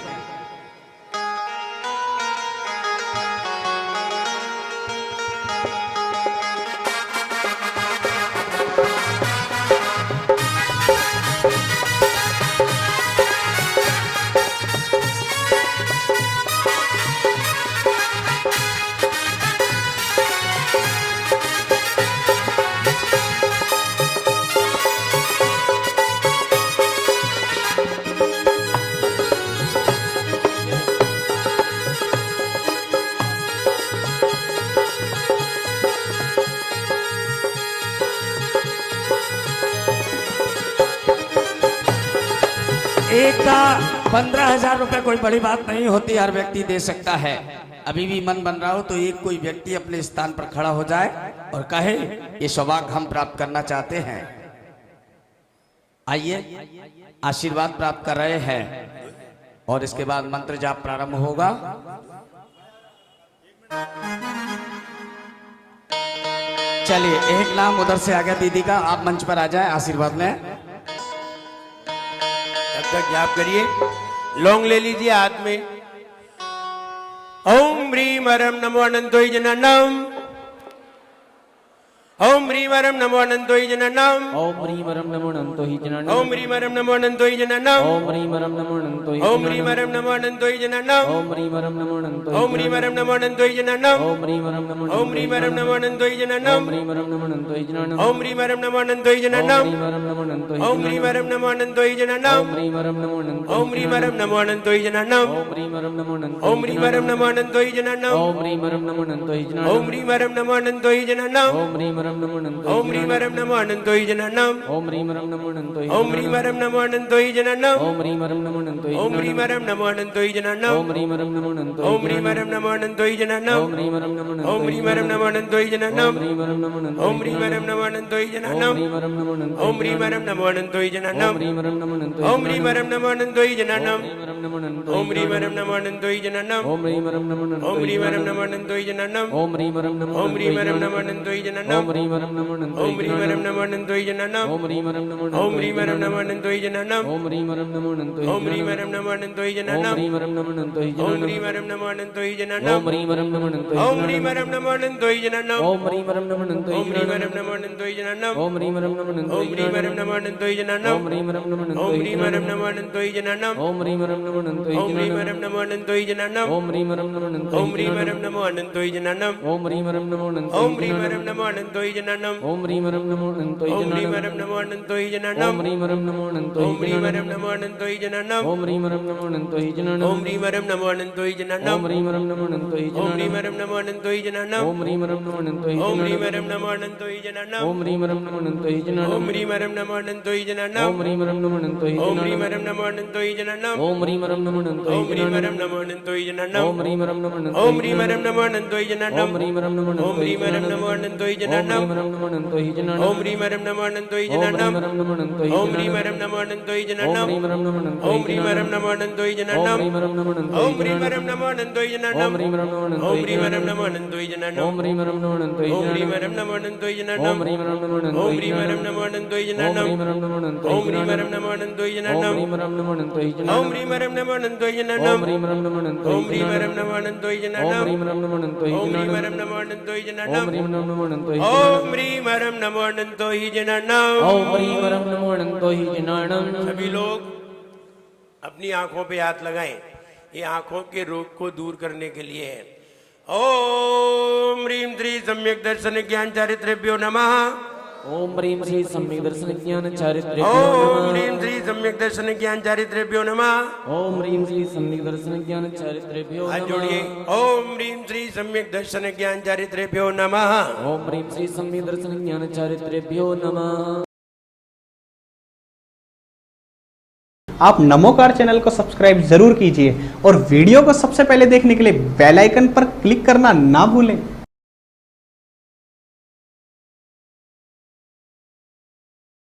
एक का 15,000 रुपए कोई बड़ी बात नहीं होती, हर व्यक्ति दे सकता है। अभी भी मन बन रहा हो तो एक कोई व्यक्ति अपने स्थान पर खड़ा हो जाए और कहे ये सौभाग्य हम प्राप्त करना चाहते हैं। आइए, आशीर्वाद प्राप्त कर रहे हैं और इसके बाद मंत्र जाप प्रारंभ होगा। चलिए, एक नाम उधर से आ गया दीदी का, आप मंच पर आ जाए, आशीर्वाद लें। तब तक जाप करिए, लौंग ले लीजिए हाथ में। ओम ह्रीम हरम नमो अनंतोय जननम, ओम ह्रीम हरम नमो अनंतोय जननम, ओम ह्रीम हरम नमो अनंतोय जननम, ओम ह्रीम हरम नमो अनंतोय जननम, ओम ह्रीम हरम नमो अनंतोय, ओम ह्रीम हरम नमो अनंतोय जननम, ओम ह्रीम हरम नमो अनंतोय, ओम ह्रीम हरम नमो अनंतोय जननम, ओम ह्रीम हरम नमो, ओम ह्रीम हरम नमो अनंतोय जननम, ओम ह्रीम हरम नमो अनंतोय जननम, ओम ह्रीम हरम नमो अनंतोय जननम, ओम ह्रीम हरम नमो अनंतोय जननम, ओम ह्रीम हरम नमो अनंतोय जननम, ओम ह्रीम हरम नमो अनंतोय, ओम ह्रीम हरम नमो अनंतोय जननम, ओम ह्रीम हरम नमो अनंतोय, ओम ह्रीम हरम नमो अनंतोय जननम, ओम ह्रीम हरम नमो अनंतोय जननम, ओम ह्रीम हरम नमो अनंतोय, ओम ह्रीम हरम नमो अनंतोय, ओम ह्रीम हरम नमो अनंतोय, ओम ह्रीम हरम नमो अनंतोय, ओम ह्रीम हरम नमो अनंतोय, ओम ह्रीम हरम नमो अनंतोय, ओम ह्रीम हरम नमो अनंतोय, ओम ह्रीम हरम नमो अनंतोय, ओम ह्रीम हरम नमो अनंतोय, ओम ह्रीम हरम नमो अनंतोय, ओम ह्रीम हरम नमो अनंतोय, ओम ह्रीम हरम नमो अनंतोय, ओम ह्रीम हरम नमो अनंतोय, ओम ह्रीम हरम नमो अनंतोय, ओम ह्रीम हरम नमो अनंतोय, ओम ह्रीम हरम नमो अनंतोय, ओम ह्रीम हरम नमो अनंतोय, ओम ह्रीम हरम नमो अनंतोय, ओम ह्रीम हरम नमो अनंतोय, ओम ह्रीम हरम नमो ओम ह्रीम हरम नमो अनंतोय, ओम ह्रीं वरं नमो अनंतोय ओम ह्रीं वरं नमो अनंतोय जनानाम ओम ह्रीं वरं नमो ओम ह्रीं वरं नमो अनंतोय जनानाम ओम ह्रीं वरं नमो अनंतोय ओम ह्रीं वरं नमो अनंतोय ओम जनानाम ह्रीं वरं नमो अनंतोय ओम ह्रीं वरं नमो अनंतोय जनानाम ओम ह्रीं वरं नमो अनंतोय ओम ह्रीं वरं नमो अनंतोय जनानाम ओम ह्रीं वरं नमो अनंतोय ओम ह्रीं वरं नमो अनंतोय जनानाम ओम ह्रीं वरं नमो अनंतोय ओम ह्रीं वरं नमो अनंतोय जनानाम ओम ह्रीं वरं नमो ओम अनंतोय ह्रीं वरं नमो अनंतोय जनानाम ओम ह्रीं वरं नमो अनंतोय ओम ह्रीं वरं नमो अनंतोय जनानाम ओम ह्रीं वरं नमो अनंतोय ओम ह्रीं वरं नमो अनंतोय जनानाम ओम ह्रीं वरं नमो अनंतोय ओम ह्रीं वरं नमो अनंतोय जनानाम ओम ह्रीं वरं नमो अनंतोय ओम ह्रीं वरं नमो अनंतोय जनानाम ओम ह्रीं वरं नमो अनंतोय ओम ह्रीं वरं नमो अनंतोय जनानाम ओम ह्रीं वरं नमो अनंतोय ओम ह्रीं वरं नमो अनंतोय जनानाम ओम ह्रीं वरं नमो अनंतोय ओम ह्रीं वरं नमो अनंतोय जनानाम ओम ह्रीं वरं नमो अनंतोय ओम ह्रीं वरं नमो अनंतोय जनानाम ओम ह्रीं वरं नमो अनंतोय ओम ह्रीं वरं नमो अनंतोय जनानाम ओम ह्रीं वरं नमो अनंतोय ओम ह्रीं वरं नमो अनंतोय जनानाम ओम ह्रीं वरं नमो अनंतोय ओम ह्रीं वरं नमो अनंतोय जनानाम ओम ह्रीं वरं नमो अनंतोय ओम ह्रीं वरं नमो अनंतोय जनानाम ओम ह्रीं वरं नमो ओम ह्रीं वरं नमो अनंतोय जनानाम ओम ह्रीं वरं नमो अनंतोय ओम ह्रीं वरं नमो अनंतोय जनानाम ओम ह्रीं वरं नमो अनंतोय ओम ह्रीं वरं नमो अनंतोय जनानाम ओम ह्रीं वरं नमो अनंतोय ओम ह्रीं वरं नमो अनंतोय जनानाम ओम ह्रीं वरं नमो अनंतोय ओम ह्रीं वरं नमो अनंतोय जनानाम ओम ह्रीं वरं नमो अनंतोय ओम ह्रीं वरं नमो अनंतोय जनानाम ओम ह्रीं वरं नमो अनंतोय ओम ह्रीं वरं नमो अनंतोय जनानाम ओम ह्रीं वरं नमो अनंतोय ओम ह्रीं वरं नमो अनंतोय जनानाम ओम ह्रीं वरं नमो अनंतोय ओम ह्रीं वरं नमो अनंतोय जनानाम ओम ह्रीं वरं नमो अनंतोय ओम ह्रीं वरं नमो अनंतोय जनानाम ओम ह्रीं वरं नमो अनंतोय ओम ह्रीं वरं नमो अनंतोय जनानाम ओम ह्रीं वरं नमो अनंतोय जनानाम। सभी लोग अपनी आंखों पे हाथ लगाएं, ये आंखों के रोग को दूर करने के लिए है। ओम ह्रीं श्री सम्यक दर्शन ज्ञान चारित्र्यभ्यो नमः। ओम ह्रीं श्री सम्यक दर्शन ज्ञान चारित्र्यभ्यो ओम नमः। ह्रीं श्री सम्यक दर्शन ज्ञान चारित्र्यभ्यो नमः। ओम ह्रीं श्री सम्यक दर्शन ज्ञान चारित्र्यभ्यो हाथ जोड़िए। नमः। ओम ह्रीं श्री सम्यक दर्शन ज्ञान चारित्र्यभ्यो नमः। ओम ह्रीं श्री सम्यक दर्शन ज्ञान चारित्र्यभ्यो नमः। आप नमोकार चैनल को सब्सक्राइब जरूर कीजिए और वीडियो को सबसे पहले देखने के लिए बेल आइकन पर क्लिक करना ना भूलें।